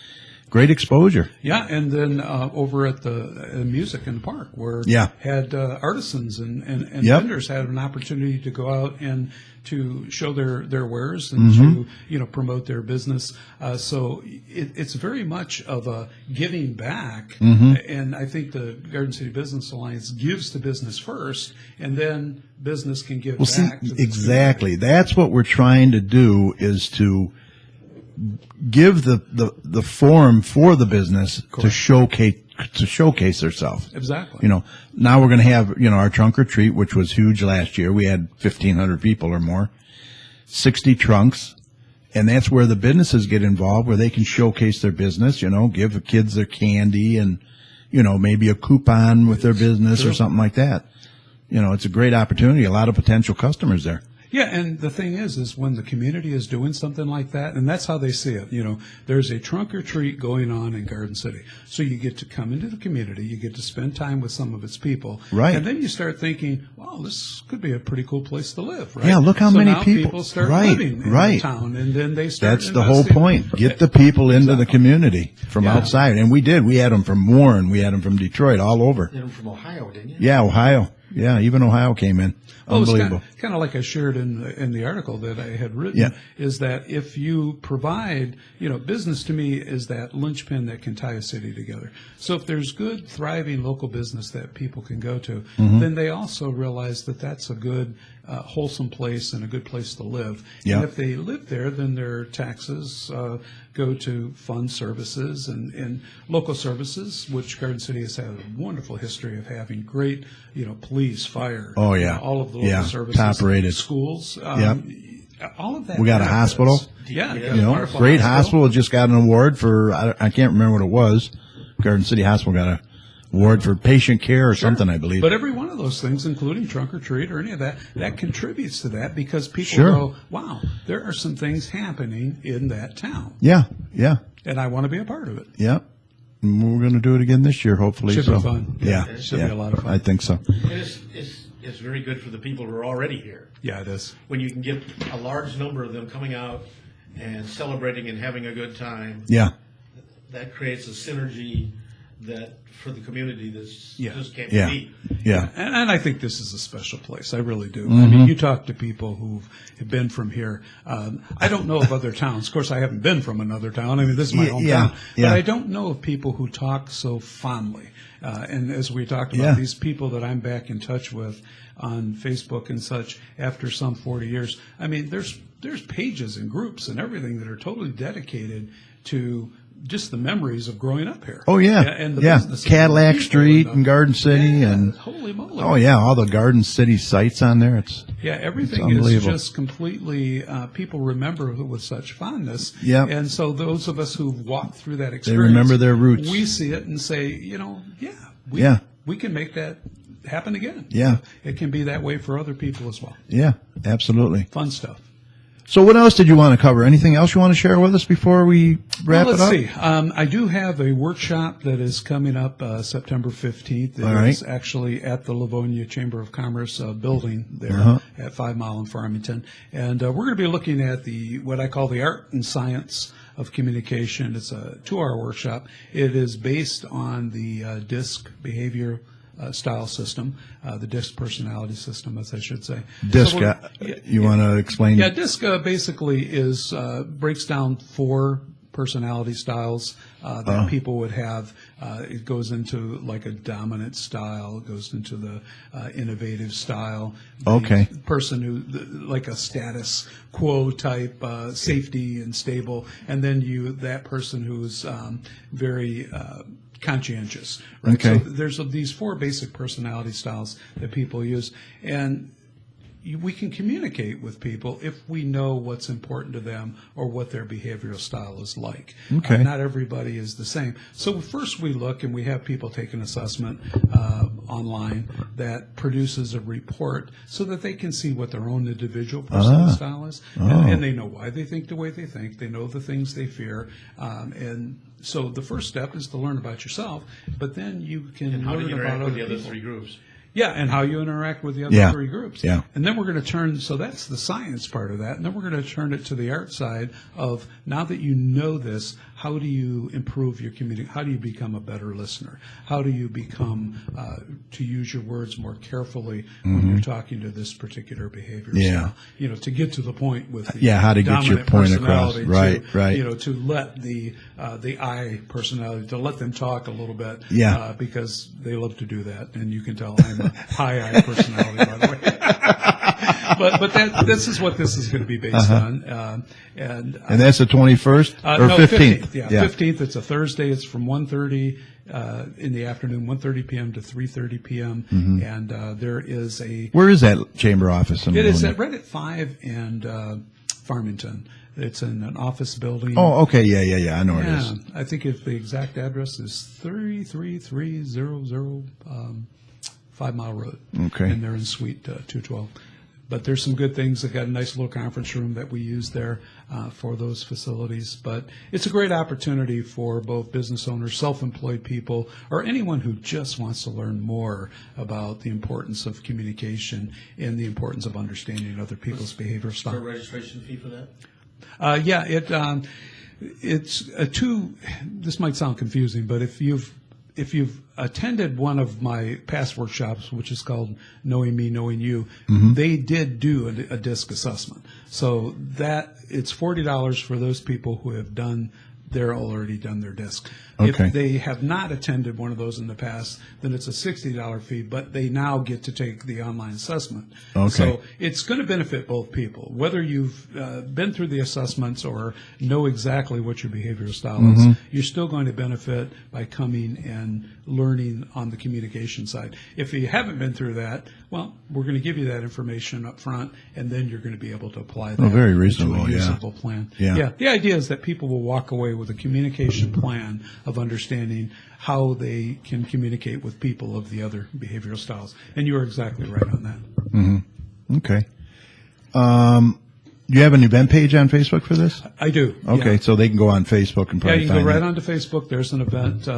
great exposure. Yeah, and then over at the music in the park, where had artisans and vendors had an opportunity to go out and to show their wares and to, you know, promote their business. So it's very much of a giving back, and I think the Garden City Business Alliance gives to business first, and then business can give back. To the Exactly. That's what we're trying to do, is to give the forum for the business to showcase herself. Exactly. You know, now we're going to have, you know, our trunk or treat, which was huge last year. We had 1,500 people or more, 60 trunks. And that's where the businesses get involved, where they can showcase their business, you know, give the kids their candy and, you know, maybe a coupon with their business or something like that. it's a great opportunity. A lot of potential customers there. Yeah, and the thing is when the community is doing something like that, and that's how they see it, there's a trunk or treat going on in Garden City. So you get to come into the community, you get to spend time with some of its people. Right. And then you start thinking, wow, this could be a pretty cool place to live, right? Yeah, look how so many now people start living in the town, and then they start That's the whole investing. point. Get the people into the community from outside. And we did. We had them from Warren. We had them from Detroit, all over. You know, from Ohio, didn't you? Yeah, Ohio. Yeah, even Ohio came in. Unbelievable. It's kind of like I shared in the article that I had written, is that if you provide, business to me is that linchpin that can tie a city together. So if there's good, thriving local business that people can go to, then they also realize that that's a good, wholesome place and a good place to live. And if they live there, then their taxes go to fund services and local services, which Garden City has had a wonderful history of having great, police, fire, all of the local services, top rated schools, all of that. We got a hospital. Yeah, Great hospital. Just got an award for, I can't remember what it was. Garden City Hospital got a award for patient care or something, I believe. But every one of those things, including trunk or treat or any of that contributes to that, because people go, wow, there are some things happening in that town. Yeah. And I want to be a part of it. Yeah. And we're going to do it again this year, hopefully. Should be fun. Yeah. It should be a lot of fun. I think so. It's very good for the people who are already here. Yeah, it is. When you can get a large number of them coming out and celebrating and having a good time. Yeah. That creates a synergy that for the community just can't Yeah. be. Yeah. And I think this is a special place. I really do. I mean, you talk to people who have been from here. I don't know of other towns. Of course, I haven't been from another town. I mean, this is my hometown. But I don't know of people who talk so fondly. And as we talked about, these people that I'm back in touch with on Facebook and such after some 40 years, I mean, there's pages and groups and everything that are totally dedicated to just the memories of growing up here. Oh, yeah. And the businesses. Cadillac Street and Garden City. And holy moly. Oh, yeah, all the Garden City sites on there. Everything is just completely, people remember with such fondness. Yeah. And so those of us who've walked through that experience, they remember their roots. We see it and say, we can make that happen again. Yeah. It can be that way for other people as well. Yeah, absolutely. Fun stuff. So what else did you want to cover? Anything else you want to share with us before we wrap it up? Let's see. I do have a workshop that is coming up September 15th. It is actually at the Livonia Chamber of Commerce building there at 5 Mile in Farmington. And we're going to be looking at what I call the art and science of communication. It's a 2-hour workshop. It is based on the DISC behavior style system, the DISC personality system, as I should say. DISC, you want to explain? Yeah, DISC basically breaks down 4 personality styles that people would have. It goes into like a dominant style. It goes into the innovative style. The person who, like a status quo type, safety and stable. And then that person who's very conscientious, right? Okay. So there's these 4 basic personality styles that people use, and we can communicate with people if we know what's important to them or what their behavioral style is like. Okay. Not everybody is the same. So first we look and we have people take an assessment online that produces a report so that they can see what their own individual personality style is. And they know why they think the way they think. They know the things they fear. And so the first step is to learn about yourself, but then you can learn about other the other people. 3 groups. Yeah, and how you interact with the other 3 groups. Yeah. And then we're going to so that's the science part of that. And then we're going to turn it to the art side of, now that you know this, how do you improve your communication? How do you become a better listener? How do you become, to use your words more carefully when you're talking to this particular behavior style? To get to the point with the how to get your point across. Right. To let the I personality, to let them talk a little bit. Because they love to do that. And you can tell I'm a high I personality, by the way. but this is what this is going to be based on. And that's the 21st or no, 15th? 15th. Yeah, 15th. It's a Thursday. It's from 1:30 in the afternoon, 1:30 p.m. to 3:30 p.m. And there is Where is that chamber office? It is right at 5 and Farmington. It's in an office building. Oh, okay. Yeah. I know where it is. I think the exact address is 33300 5 Mile Road. Okay. And they're in Suite 212. But there's some good things. They've got a nice little conference room that we use there for those facilities. But it's a great opportunity for both business owners, self-employed people, or anyone who just wants to learn more about the importance of communication and the importance of understanding other people's behavioral For a style. registration fee for that? It's a two. This might sound confusing, but if you've attended one of my past workshops, which is called Knowing Me, Knowing You, they did do a DISC assessment. So that it's $40 for those people who have already done their DISC. Okay. If they have not attended one of those in the past, then it's a $60 fee, but they now get to take the online assessment. Okay. So it's going to benefit both people, whether you've been through the assessments or know exactly what your behavioral style is. You're still going to benefit by coming and learning on the communication side. If you haven't been through that, well, we're going to give you that information up front, and then you're going to be able to apply that very reasonable, into a yeah. usable plan. Yeah. The idea is that people will walk away with a communication plan of understanding how they can communicate with people of the other behavioral styles. And you are exactly right on that. Okay. Do you have an event page on Facebook for this? I do. Okay, Yeah. so they can go on Facebook and Yeah, probably you can go find right it. onto Facebook. There's an event.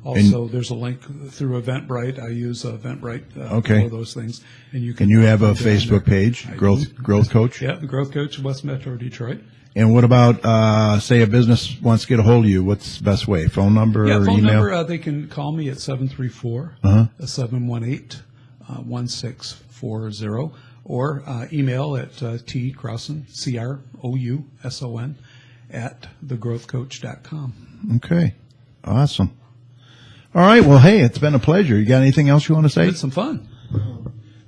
Also, there's a link through Eventbrite. I use Eventbrite Okay. for those things. And you can. And you have a find it on Facebook there. page, I Growth do. Coach? Yeah, the Growth Coach, West Metro Detroit. And what about, say, a business wants to get a hold of you? What's the best way? Phone number Yeah, or phone email? number, they can call me at 734-718-1640 or email at Crouson, Crouson, at thegrowthcoach.com. Okay. Awesome. All right. Well, hey, it's been a pleasure. You got anything else you want to say? It's some fun.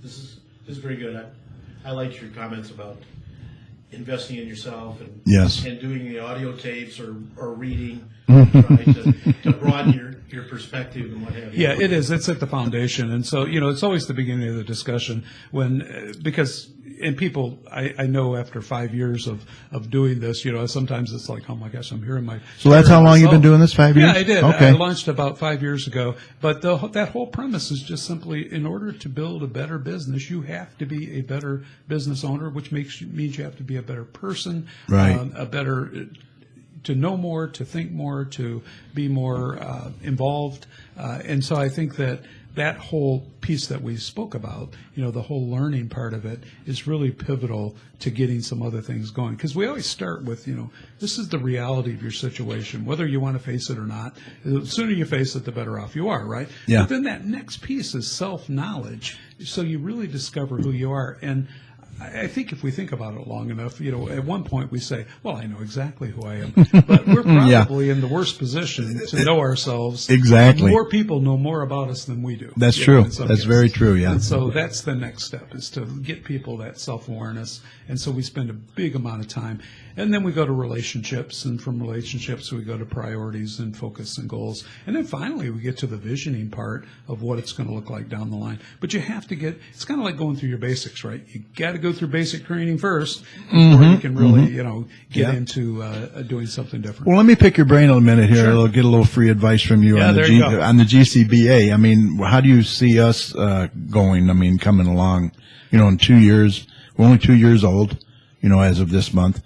This is very good. I liked your comments about investing in yourself and Yes. and doing the audio tapes or reading, trying to broaden your perspective and what have you. Yeah, it is. It's at the foundation. And so, it's always the beginning of the discussion because people, I know after 5 years of doing this, sometimes it's like, oh my gosh, I'm hearing my. So that's how long you've been doing this, 5 years? Yeah, I did. Okay. I launched about 5 years ago. But that whole premise is just simply, in order to build a better business, you have to be a better business owner, which means you have to be a better person, Right. to know more, to think more, to be more involved. And so I think that whole piece that we spoke about, the whole learning part of it is really pivotal to getting some other things going. Because we always start with, this is the reality of your situation, whether you want to face it or not. The sooner you face it, the better off you are, right? Yeah. But then that next piece is self-knowledge. So you really discover who you are. And I think if we think about it long enough, at one point we say, well, I know exactly who I am. But we're probably in the worst position to know ourselves. Exactly. More people know more about us than we do. That's true. in some That's cases. very true, yeah. And so that's the next step, is to get people that self-awareness. And so we spend a big amount of time. And then we go to relationships, and from relationships we go to priorities and focus and goals. And then finally we get to the visioning part of what it's going to look like down the line. But you have to it's kind of like going through your basics, right? You got to go through basic training first before you can really, get into doing something different. Well, let me pick your brain a minute here. Sure. I'll get a little free advice from you Yeah, on the there you go. on the GCBA. I mean, how do you see us going? I mean, coming along, in 2 years. We're only 2 years old, as of this month.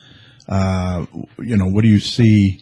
What do you see?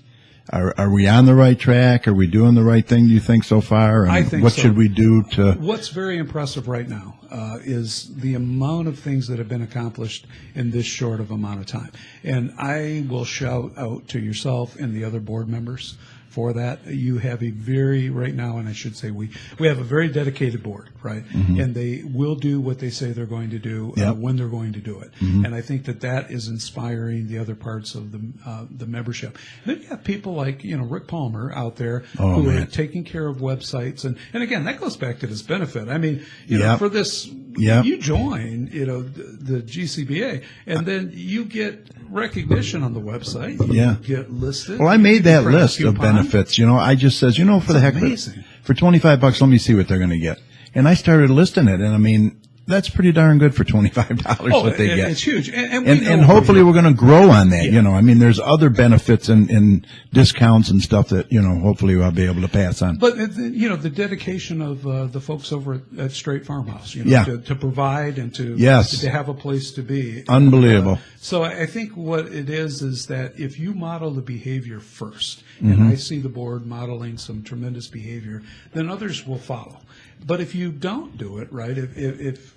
Are we on the right track? Are we doing the right thing, do you think, so far? And I think what so. should we do to... What's very impressive right now is the amount of things that have been accomplished in this short of amount of time. And I will shout out to yourself and the other board members for that. You have right now, and I should say we have a very dedicated board, right? Mm-hmm. And they will do what they say they're going to do Yep. when they're going to do it. Mm-hmm. And I think that is inspiring the other parts of the membership. Then you have people like, Rick Palmer out there Oh, who man. are taking care of websites. And again, that goes back to this benefit. I mean, Yep. for this, Yep. you join, the GCBA, and then you get recognition on the website. You Yeah. get listed. Well, I made that Press list of coupon. benefits. I just says, for the heck of it, amazing. for $25, let me see what they're going to get. And I started listing it. And I mean, that's pretty darn good for $25 what they get. It's huge. And hopefully we're going to grow on that, I mean, there's other benefits and discounts and stuff that, hopefully I'll be able to pass on. But, the dedication of the folks over at Straight Farmhouse, to provide and to have a place to be. Unbelievable. So I think what it is that if you model the behavior first, and I see the board modeling some tremendous behavior, then others will follow. But if you don't do it, right, if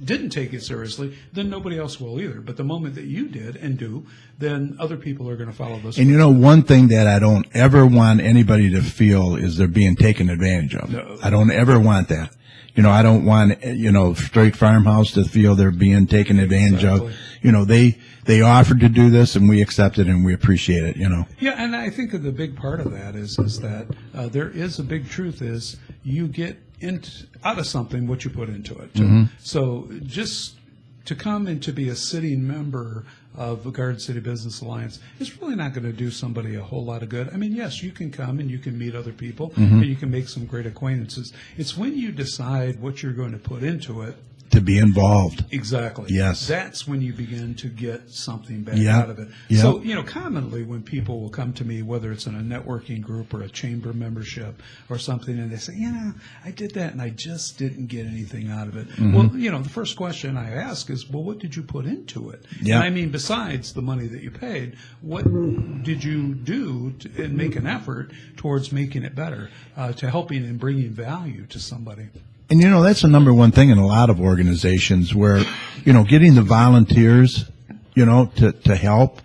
didn't take it seriously, then nobody else will either. But the moment that you did and do, then other people are going to follow those. And one thing that I don't ever want anybody to feel is they're being taken advantage of. No. I don't ever want that. I don't want, Straight Farmhouse to feel they're being taken advantage of. They offered to do this, and we accepted, and we appreciate it, Yeah, and I think the big part of that is that there is a big truth is you get out of something what you put into it. So just to come and to be a sitting member of the Garden City Business Alliance is really not going to do somebody a whole lot of good. I mean, yes, you can come and you can meet other people and you can make some great acquaintances. It's when you decide what you're going to put into it. To be involved. Exactly. Yes. That's when you begin to get something back Yep. out of it. Yep. So, commonly when people will come to me, whether it's in a networking group or a chamber membership or something, and they say, I did that and I just didn't get anything out of it. Well, the first question I ask is, well, what did you put into it? Yep. And I mean, besides the money that you paid, what did you do and make an effort towards making it better, to helping and bringing value to somebody? And that's the number one thing in a lot of organizations where, getting the volunteers, to help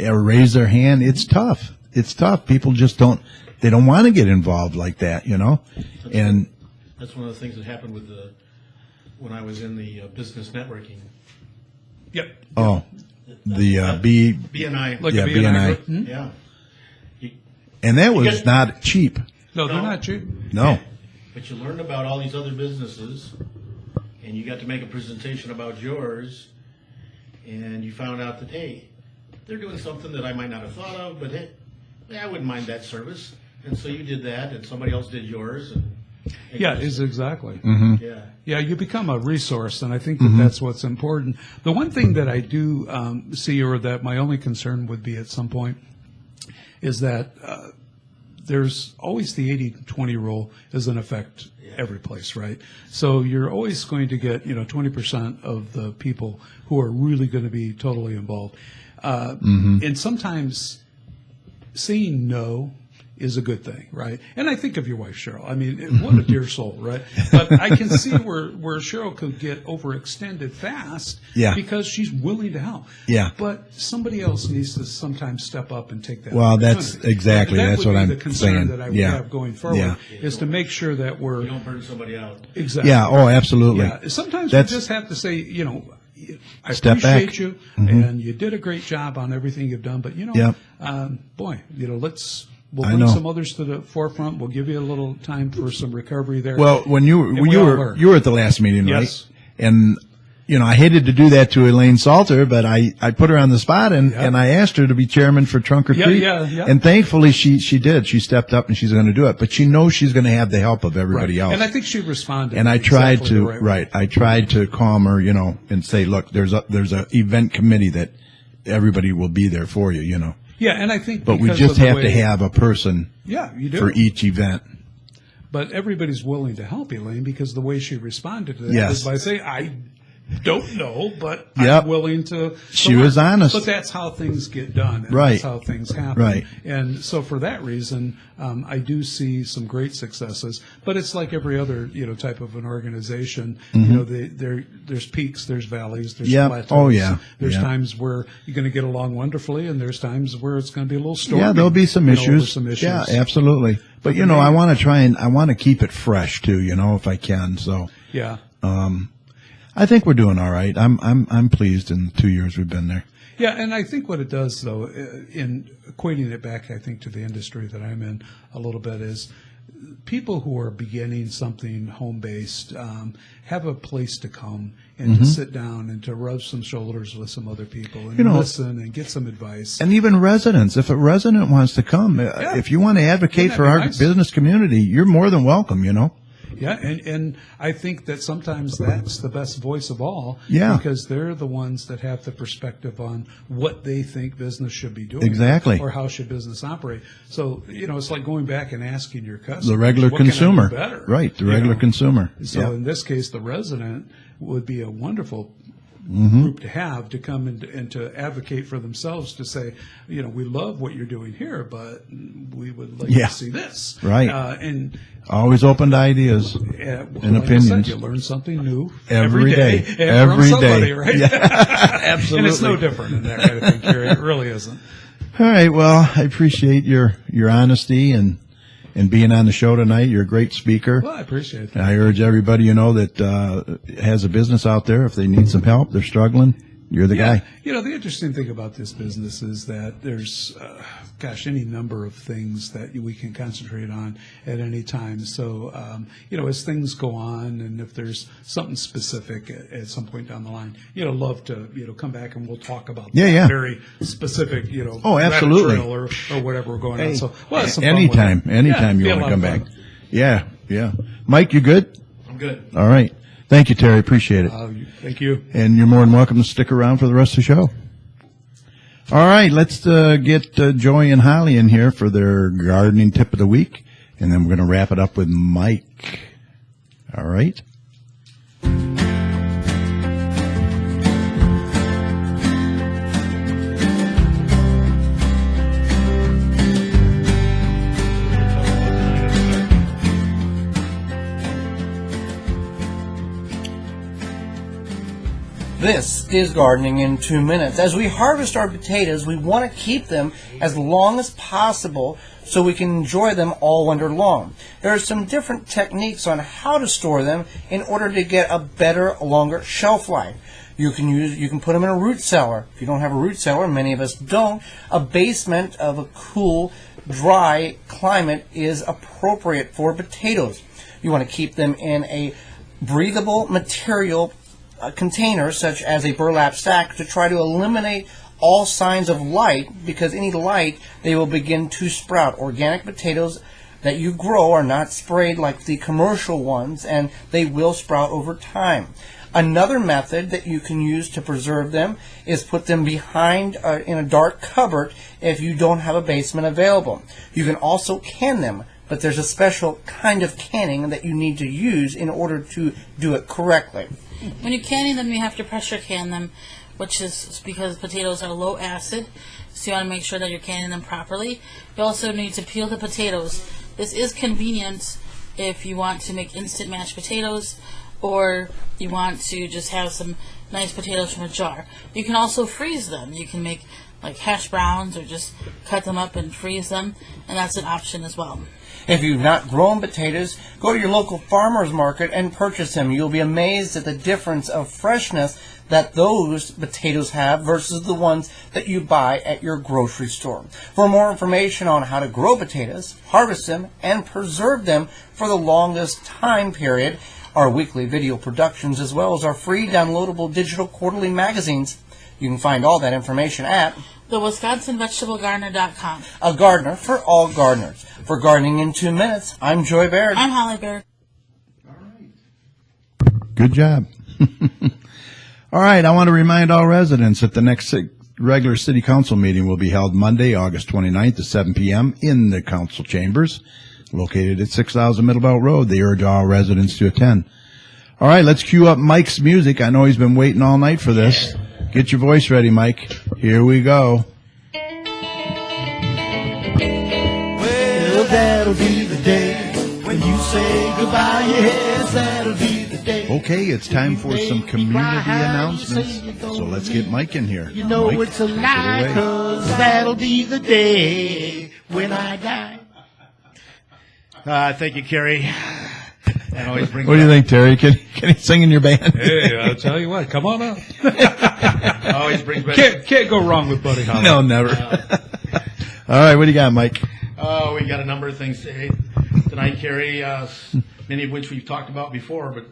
or raise their hand, it's tough. It's tough. People just don't want to get involved like that, And that's one of the things that happened with when I was in the business networking. Yep. Oh, the BNI. Like yeah, a BNI. BNI. Yeah. And that was not cheap. No, they're not cheap. No. But you learned about all these other businesses, and you got to make a presentation about yours, and you found out that, hey, they're doing something that I might not have thought of, but hey, I wouldn't mind that service. And so you did that, and somebody else did yours. Exactly. Yeah. Yeah, you become a resource, and I think that's what's important. The one thing that I do see, or that my only concern would be at some point, is that there's always the 80-20 rule is in effect every place, right? So you're always going to get, 20% of the people who are really going to be totally involved. And sometimes saying no is a good thing, right? And I think of your wife, Cheryl. I mean, what a dear soul, right? But I can see where Cheryl could get overextended fast because she's willing to help. Yeah. But somebody else needs to sometimes step up and take that. Well, that's exactly, that's what I'm the concern saying. that I would have going forward is to make sure that we're. You don't burn somebody out. Exactly. Yeah, oh, absolutely. Yeah. Sometimes we just have to say, I Step appreciate back. you, and you did a great job on everything you've done, but, we'll bring some others to the forefront. We'll give you a little time for some recovery there. Well, when you were at the last meeting, yes. right? And I hated to do that to Elaine Salter, but I put her on the spot and I asked her to be chairman for Trunk or Treat. Yeah. And thankfully she did. She stepped up and she's going to do it. But she knows she's going to have the help of everybody else. And I think she responded. And I tried exactly to the right way. I tried to calm her, and say, look, there's a event committee that everybody will be there for you, Yeah, and I think But we just have to have a person you do. for each event. But everybody's willing to help Elaine because the way she responded to that Yes. is by saying, I don't know, but Yep. I'm willing to. She was honest. But that's how things get done. And Right. That's how things happen. Right. And so for that reason, I do see some great successes. But it's like every other, type of an organization. There's peaks, there's valleys, there's Yep. plateaus. Oh, yeah. There's Yeah. times where you're going to get along wonderfully, and there's times where it's going to be a little stormy. Yeah, there'll be some over issues. some issues. Yeah, absolutely. But I want to I want to keep it fresh too, if I can. So Yeah. I think we're doing all right. I'm pleased in the 2 years we've been there. Yeah, and I think what it does, though, in equating it back, I think, to the industry that I'm in a little bit, is people who are beginning something home-based have a place to come and to sit down and to rub some shoulders with some other people and listen and get some advice. And even residents, if a resident wants to come, if you want to advocate Wouldn't for that our be nice? business community, you're more than welcome, Yeah, and I think that sometimes that's the best voice of all. Yeah. Because they're the ones that have the perspective on what they think business should be doing. Exactly. Or how should business operate. So, it's like going back and asking your customers. The regular what can I do consumer. better? Right, the regular consumer. So Yeah. in this case, the resident would be a wonderful Mm-hmm. group to have to come and to advocate for themselves to say, we love what you're doing here, but we would like Yeah. to see this. Right. And Always open to ideas and and opinions. you learn something new Every day. and Every from somebody, day. right? Yeah. Absolutely. And it's no different in that kind of thing, Carrie. It really isn't. All right. Well, I appreciate your honesty and being on the show tonight. You're a great speaker. Well, I appreciate that. I urge everybody that has a business out there, if they need some help, they're struggling, you're the guy. The interesting thing about this business is that there's, any number of things that we can concentrate on at any time. So, as things go on, and if there's something specific at some point down the line, love to, come back and we'll talk about that very specific, Oh, absolutely. rabbit trail or whatever going on. So, we'll have some fun anytime with it. you Yeah, want to be a come lot of back. fun. Yeah. Mike, you good? I'm good. All right. Thank you, Terry. Appreciate it. Thank you. And you're more than welcome to stick around for the rest of the show. All right, let's get Joey and Holly in here for their gardening tip of the week, and then we're going to wrap it up with Mike. All right? This is Gardening in 2 Minutes. As we harvest our potatoes, we want to keep them as long as possible so we can enjoy them all winter long. There are some different techniques on how to store them in order to get a better, longer shelf life. You can put them in a root cellar. If you don't have a root cellar, many of us don't, a basement of a cool, dry climate is appropriate for potatoes. You want to keep them in a breathable material container such as a burlap sack to try to eliminate all signs of light, because any light they will begin to sprout. Organic potatoes that you grow are not sprayed like the commercial ones, and they will sprout over time. Another method that you can use to preserve them is put them behind in a dark cupboard if you don't have a basement available. You can also can them, but there's a special kind of canning that you need to use in order to do it correctly. When you're canning them, you have to pressure can them, which is because potatoes are low acid, so you want to make sure that you're canning them properly. You also need to peel the potatoes. This is convenient if you want to make instant mashed potatoes, or you want to just have some nice potatoes from a jar. You can also freeze them. You can make like hash browns, or just cut them up and freeze them, and that's an option as well. If you've not grown potatoes, go to your local farmer's market and purchase them. You'll be amazed at the difference of freshness that those potatoes have versus the ones that you buy at your grocery store. For more information on how to grow potatoes, harvest them, and preserve them for the longest time period, our weekly video productions, as well as our free downloadable digital quarterly magazines, you can find all that information at The WisconsinVegetableGardener.com. A gardener for all gardeners. For Gardening in 2 Minutes, I'm Joy Baird. I'm Holly Baird. Good job. All right, I want to remind all residents that the next regular city council meeting will be held Monday, August 29th at 7 p.m. in the council chambers, located at 6000 Middlebelt Road. They urge all residents to attend. All right, let's cue up Mike's music. I know he's been waiting all night for this. Get your voice ready, Mike. Here we go. Well, that'll be the day when you say goodbye. Yes, that'll be the day. Okay, it's time for some community announcements. So let's get Mike in here. You know Mike, it's a take it lie, away. 'cause that'll be the day when I die. Thank you, Carrie. That always brings What do you think, Terry? Can he sing in your band? Hey, I'll tell you what, come on up. always brings back. Can't go wrong with Buddy Holly. No, never. All right, what do you got, Mike? Oh, we got a number of things tonight, Carrie. Many of which we've talked about before, but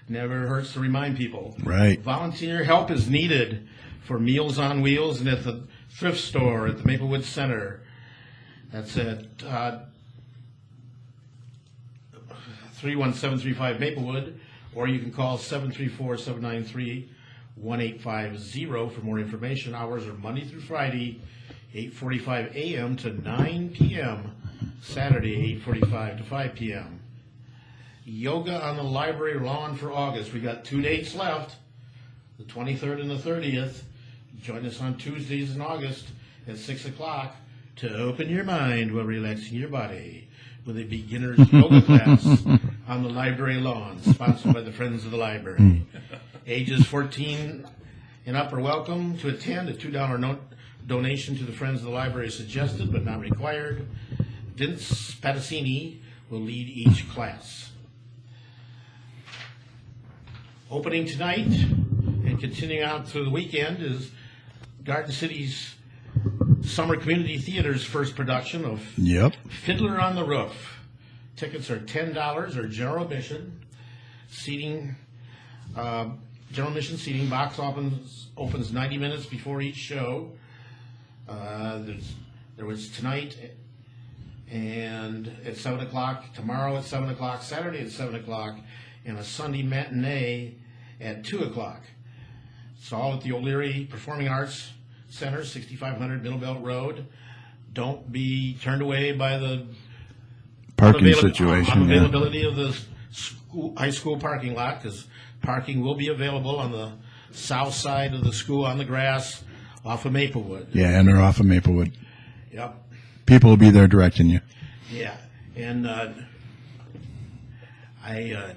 never hurts to remind people. Right. Volunteer help is needed for Meals on Wheels and at the thrift store at the Maplewood Center. That's at 31735 Maplewood, or you can call 734-793-1850 for more information. Hours are Monday through Friday, 8:45 a.m. to 9 p.m., Saturday, 8:45 to 5 p.m. Yoga on the library lawn for August. We got 2 dates left, the 23rd and the 30th. Join us on Tuesdays in August at 6 o'clock to open your mind while relaxing your body with a beginner's yoga class on the library lawn, sponsored by the Friends of the Library. Ages 14 and up are welcome to attend. A $2 donation to the Friends of the Library is suggested but not required. Vince Patacini will lead each class. Opening tonight and continuing out through the weekend is Garden City's Summer Community Theater's first production of Fiddler on the Roof. Tickets are $10 or general admission. Seating, general admission seating. Box opens 90 minutes before each show. There was tonight and at 7 o'clock, tomorrow at 7 o'clock, Saturday at 7 o'clock, and a Sunday matinee at 2 o'clock. It's all at the O'Leary Performing Arts Center, 6500 Middlebelt Road. Don't be turned away by the parking situation. Unavailability of the high school parking lot, because parking will be available on the south side of the school on the grass off of Maplewood. Yeah, and they're off of Maplewood. Yep. People will be there directing you. Yeah, and I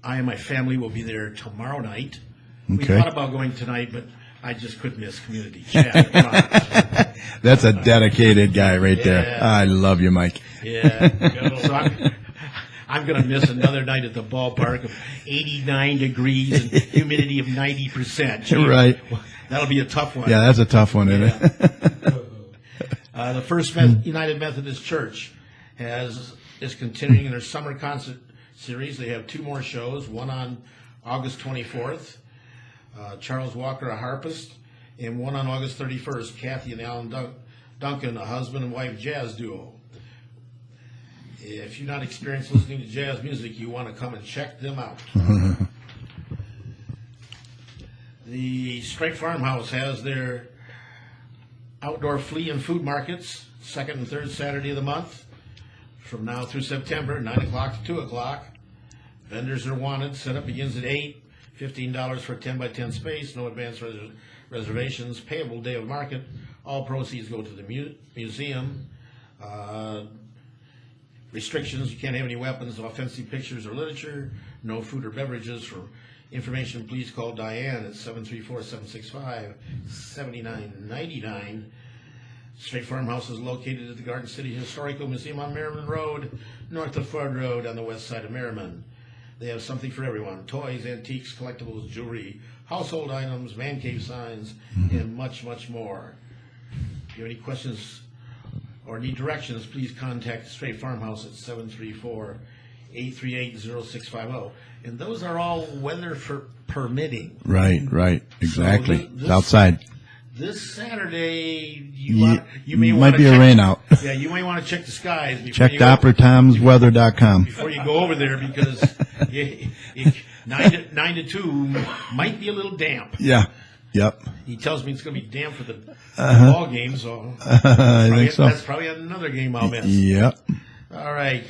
and my family will be there tomorrow night. We thought about going tonight, but I just couldn't miss community chat. That's a dedicated guy right there. I love you, Mike. Yeah. So I'm going to miss another night at the ballpark of 89 degrees and humidity of 90%. Gee, right. That'll be a tough one. Yeah, that's a tough one, isn't it? The First United Methodist Church is continuing their summer concert series. They have 2 more shows, one on August 24th. Charles Walker, a harpist, and one on August 31st, Kathy and Alan Duncan, a husband and wife jazz duo. If you're not experienced listening to jazz music, you want to come and check them out. The Straight Farmhouse has their outdoor flea and food markets, 2nd and 3rd Saturday of the month, from now through September, 9 o'clock to 2 o'clock. Vendors are wanted. Setup begins at 8. $15 for a 10 by 10 space, no advance reservations, payable day of market. All proceeds go to the museum. Restrictions, you can't have any weapons, offensive pictures or literature, no food or beverages. For information, please call Diane at 734-765-7999. Straight Farmhouse is located at the Garden City Historical Museum on Merriman Road, north of Ford Road on the west side of Merriman. They have something for everyone: toys, antiques, collectibles, jewelry, household items, man cave signs, and much, much more. If you have any questions or need directions, please contact the Straight Farmhouse at 734-838-0650. And those are all weather permitting. Right, exactly. So outside. This Saturday, you may might be a rain out. Yeah, you may want to check the skies. Check DopplerTomsWeather.com. Before you go over there, because 9 to 2 might be a little damp. Yeah. Yep. He tells me it's going to be damp for the ball game, so I think so. That's probably another game I'll miss. Yep. All right.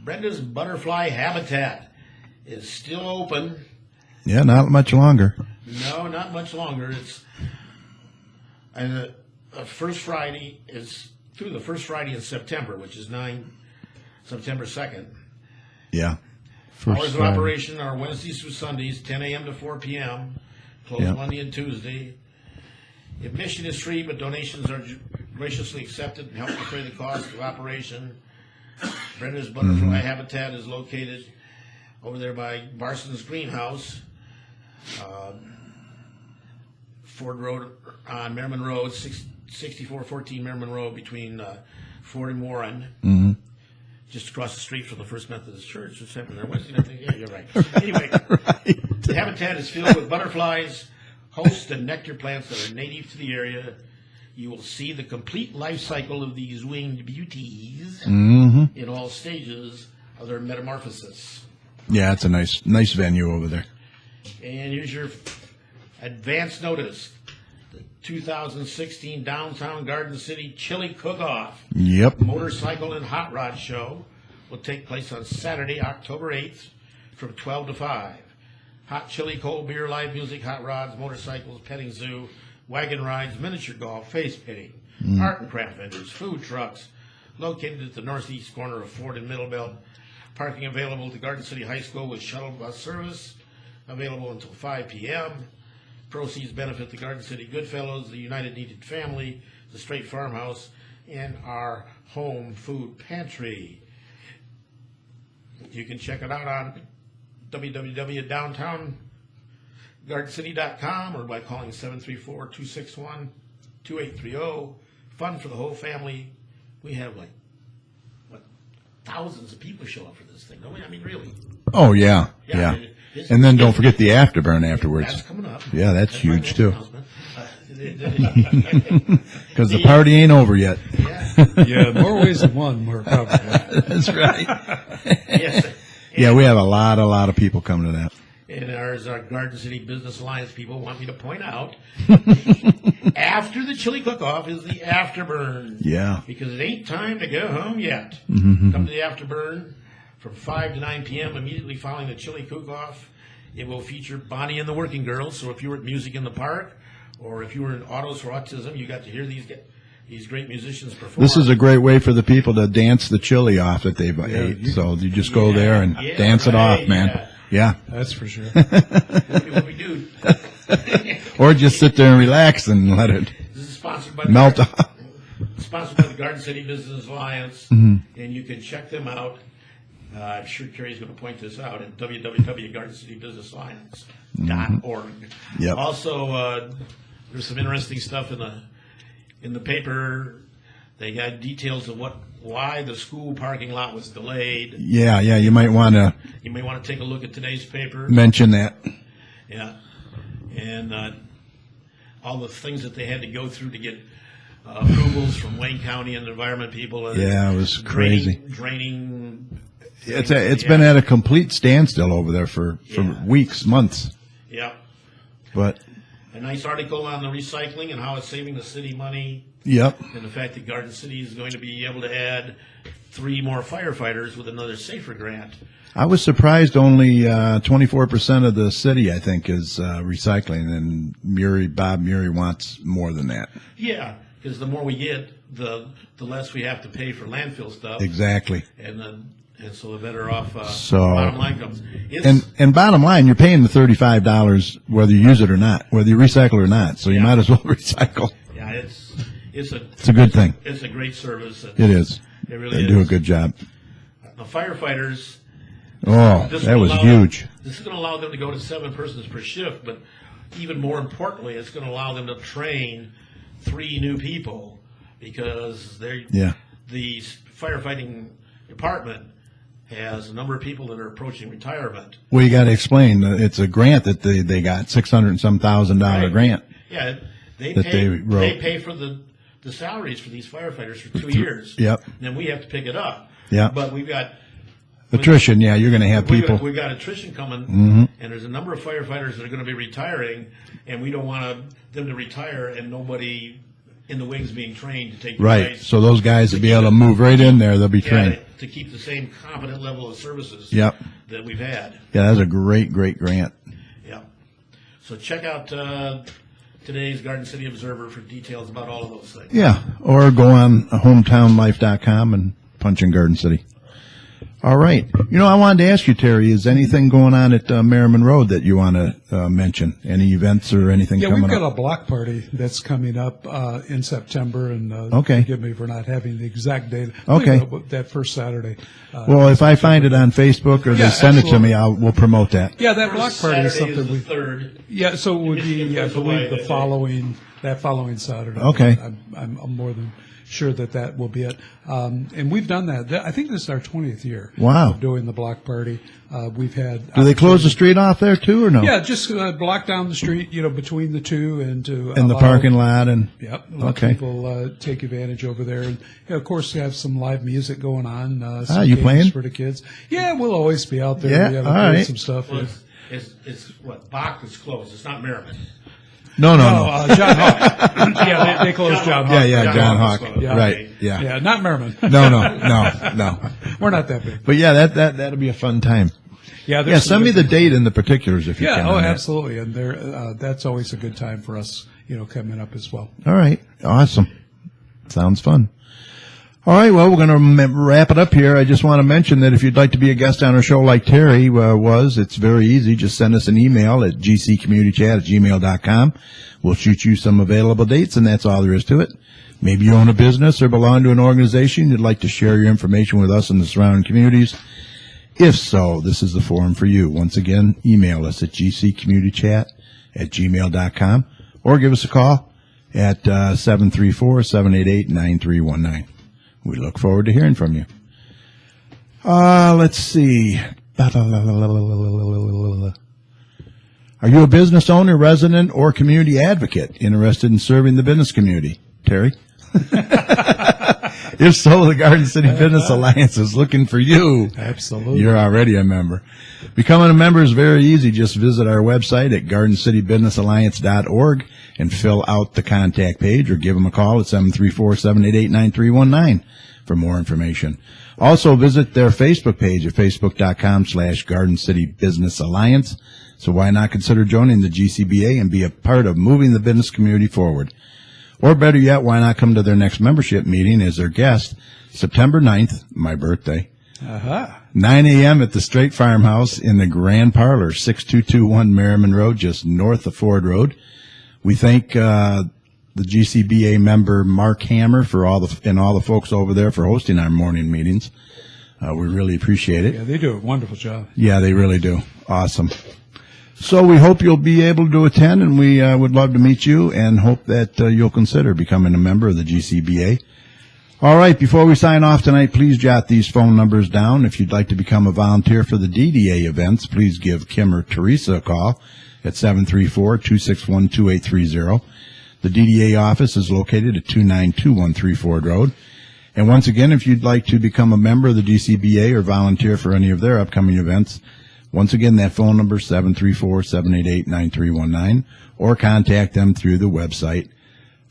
Brenda's Butterfly Habitat is still open. Yeah, not much longer. No, not much longer. And the first Friday is through the first Friday in September, which is September 2nd. Yeah. Hours of operation are Wednesdays through Sundays, 10 a.m. to 4 p.m., closed Monday and Tuesday. Admission is free, but donations are graciously accepted and help defray the cost of operation. Brenda's Butterfly Habitat is located over there by Barson's Greenhouse, Ford Road on Merriman Road, 6414 Merriman Road, between Ford and Warren. Mm-hmm. Just across the street from the First Methodist Church. What's happening there? Wednesday night? Yeah, you're right. Anyway, the habitat is filled with butterflies, hosts, and nectar plants that are native to the area. You will see the complete life cycle of these winged beauties in all stages of their metamorphosis. Yeah, it's a nice venue over there. And here's your advance notice. The 2016 Downtown Garden City Chili Cook-Off Yep. Motorcycle and Hot Rod Show will take place on Saturday, October 8th from 12 to 5. Hot chili, cold beer, live music, hot rods, motorcycles, petting zoo, wagon rides, miniature golf, face painting, art and craft vendors, food trucks, located at the northeast corner of Ford and Middlebelt. Parking available at the Garden City High School with shuttle bus service, available until 5 p.m. Proceeds benefit the Garden City Goodfellows, the United Needed Family, the Straight Farmhouse, and our home food pantry. You can check it out on www.downtowngardencity.com or by calling 734-261-2830. Fun for the whole family. We have thousands of people show up for this thing, don't we? I mean, really. Oh, yeah. Yeah. And then don't forget the afterburn afterwards. That's coming up. Yeah, that's huge, too. Because the party ain't over yet. Yeah, more ways than one, more probably. That's right. Yes. Yeah, we have a lot of people coming to that. And ours, our Garden City Business Alliance people want me to point out, after the chili cook-off is the afterburn. Yeah. Because it ain't time to go home yet. Come to the afterburn from 5 to 9 p.m. immediately following the chili cook-off. It will feature Bonnie and the Working Girls. So if you were at Music in the Park or if you were in Autos for Autism, you got to hear these great musicians perform. This is a great way for the people to dance the chili off that they've ate. So you just go there and dance it off, man. Yeah. That's for sure. What we do. Or just sit there and relax and let it This is sponsored by melt off. Sponsored by the Garden City Business Alliance, and you can check them out. I'm sure Carrie's going to point this out at www.gardencitybusinessalliance.org. Yep. Also, there's some interesting stuff in the paper. They got details of why the school parking lot was delayed. Yeah, you might want to take a look at today's paper. mention that. Yeah, and all the things that they had to go through to get approvals from Wayne County and the environment people. Yeah, it was crazy. Draining. It's been at a complete standstill over there for weeks, months. Yeah. But A nice article on the recycling and how it's saving the city money. Yep. And the fact that Garden City is going to be able to add 3 more firefighters with another SAFER grant. I was surprised only 24% of the city, I think, is recycling, and Bob Murray wants more than that. Yeah, because the more we get, the less we have to pay for landfill stuff. Exactly. And so the better off So bottom line comes. And bottom line, you're paying the $35 whether you use it or not, whether you recycle or not. So you might as well recycle. Yeah, it's a good thing. It's a great service. It is. It really They do a good job. The firefighters. Oh, that was huge. This is going to allow them to go to 7 persons per shift, but even more importantly, it's going to allow them to train 3 new people because the firefighting department has a number of people that are approaching retirement. Well, you got to explain. It's a grant that they got, $600 and some thousand grant. Yeah, they wrote. pay for the salaries for these firefighters for 2 years. Yep. And then we have to pick it up. Yeah. But we've got attrition. Yeah, you're going to have people. We've got attrition coming, and there's a number of firefighters that are going to be retiring, and we don't want them to retire and nobody in the wings being trained to take the place. So those guys will be able to move right in there. They'll be trained to keep the same competent level of services that we've had. Yeah, that's a great grant. Yeah. So check out today's Garden City Observer for details about all of those things. Yeah, or go on hometownlife.com and punch in Garden City. All right. I wanted to ask you, Terry, is anything going on at Merriman Road that you want to mention? Any events or anything coming up? Yeah, we've got a block party that's coming up in September, and forgive me for not having the exact date. Okay. That first Saturday. Well, if I find it on Facebook or they send it to me, we'll promote that. Yeah, that block party is Saturday something is the 3rd. Yeah, so it would be, I believe, the following that following Saturday. Okay. I'm more than sure that will be it. And we've done that. I think this is our 20th year. Wow. Of doing the block party. We've had. Do they close the street off there too, or no? Yeah, just block down the street, between the two, and to In the parking lot and. Yep. Let people take advantage over there, and of course, we have some live music going on. Some you games playing for the kids? Yeah, we'll always be out there. Yeah, We have all right. some stuff. Well, it's what, Bach is closed. It's not Merriman. No. John Hawk. Yeah, they closed John Hawk. Yeah, John Hawk. Yeah. Right. Yeah. Yeah, not Merriman. No. We're not that big. But yeah, that'll be a fun time. Yeah, Yeah, send me the date and the particulars if you can. Yeah, on that. absolutely. And that's always a good time for us, coming up as well. All right. Awesome. Sounds fun. All right. Well, we're going to wrap it up here. I just want to mention that if you'd like to be a guest on our show like Terry was, it's very easy. Just send us an email at gccommunitychat@gmail.com. We'll shoot you some available dates, and that's all there is to it. Maybe you own a business or belong to an organization. You'd like to share your information with us and the surrounding communities. If so, this is the forum for you. Once again, email us at gccommunitychat@gmail.com or give us a call at 734-788-9319. We look forward to hearing from you. Let's see. Are you a business owner, resident, or community advocate interested in serving the business community? Terry? If so, the Garden City Business Alliance is looking for you. Absolutely. You're already a member. Becoming a member is very easy. Just visit our website at gardencitybusinessalliance.org and fill out the contact page, or give them a call at 734-788-9319 for more information. Also visit their Facebook page at facebook.com/Garden City Business Alliance. So why not consider joining the GCBA and be a part of moving the business community forward? Or better yet, why not come to their next membership meeting as their guest, September 9th, my birthday, 9 a.m. at the Straight Farmhouse in the Grand Parlor, 6221 Merriman Road, just north of Ford Road. We thank the GCBA member Mark Hammer for all the folks over there for hosting our morning meetings. We really appreciate it. Yeah, they do a wonderful job. Yeah, they really do. Awesome. So we hope you'll be able to attend, and we would love to meet you and hope that you'll consider becoming a member of the GCBA. All right, before we sign off tonight, please jot these phone numbers down. If you'd like to become a volunteer for the DDA events, please give Kim or Teresa a call at 734-261-2830. The DDA office is located at 29213 Ford Road. And once again, if you'd like to become a member of the GCBA or volunteer for any of their upcoming events, once again, that phone number is 734-788-9319, or contact them through the website,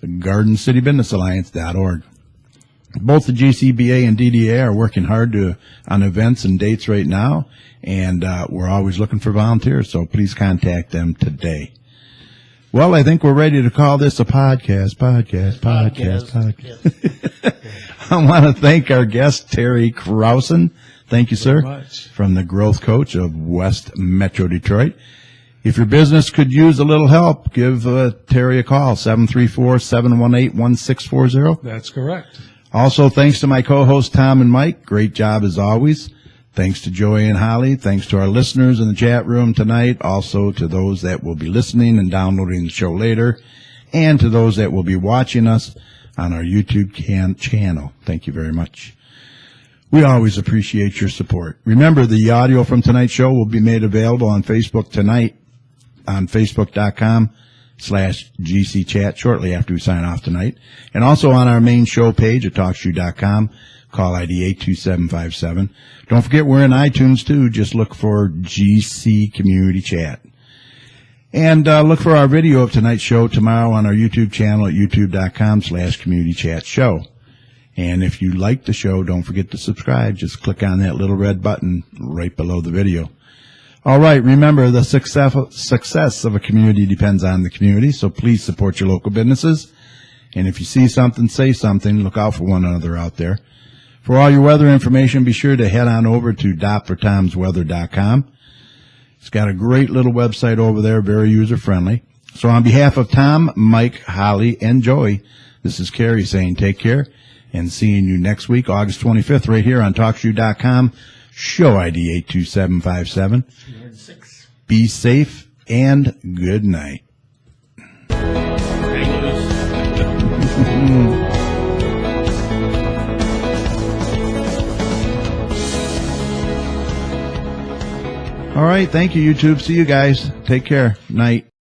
gardencitybusinessalliance.org. Both the GCBA and DDA are working hard on events and dates right now, and we're always looking for volunteers, so please contact them today. Well, I think we're ready to call this a podcast. I want to thank our guest, Terry Crouson. Thank you, sir, from the growth coach of West Metro Detroit. If your business could use a little help, give Terry a call, 734-718-1640. That's correct. Also, thanks to my co-hosts, Tom and Mike. Great job as always. Thanks to Joey and Holly. Thanks to our listeners in the chat room tonight. Also to those that will be listening and downloading the show later. And to those that will be watching us on our YouTube channel. Thank you very much. We always appreciate your support. Remember, the audio from tonight's show will be made available on Facebook tonight on facebook.com/GC Chat shortly after we sign off tonight. And also on our main show page at TalkShoe.com, call ID 82757. Don't forget we're in iTunes too. Just look for GC Community Chat. And look for our video of tonight's show tomorrow on our YouTube channel at youtube.com/Community Chat Show. And if you like the show, don't forget to subscribe. Just click on that little red button right below the video. All right, remember, the success of a community depends on the community, so please support your local businesses. And if you see something, say something. Look out for one another out there. For all your weather information, be sure to head on over to DopplerTomsWeather.com. It's got a great little website over there, very user-friendly. So on behalf of Tom, Mike, Holly, and Joey, this is Carrie saying take care. And seeing you next week, August 25th, right here on TalkShoe.com, show ID 82757. Be safe and good night. Thank you. All right. Thank you, YouTube. See you guys. Take care. Night.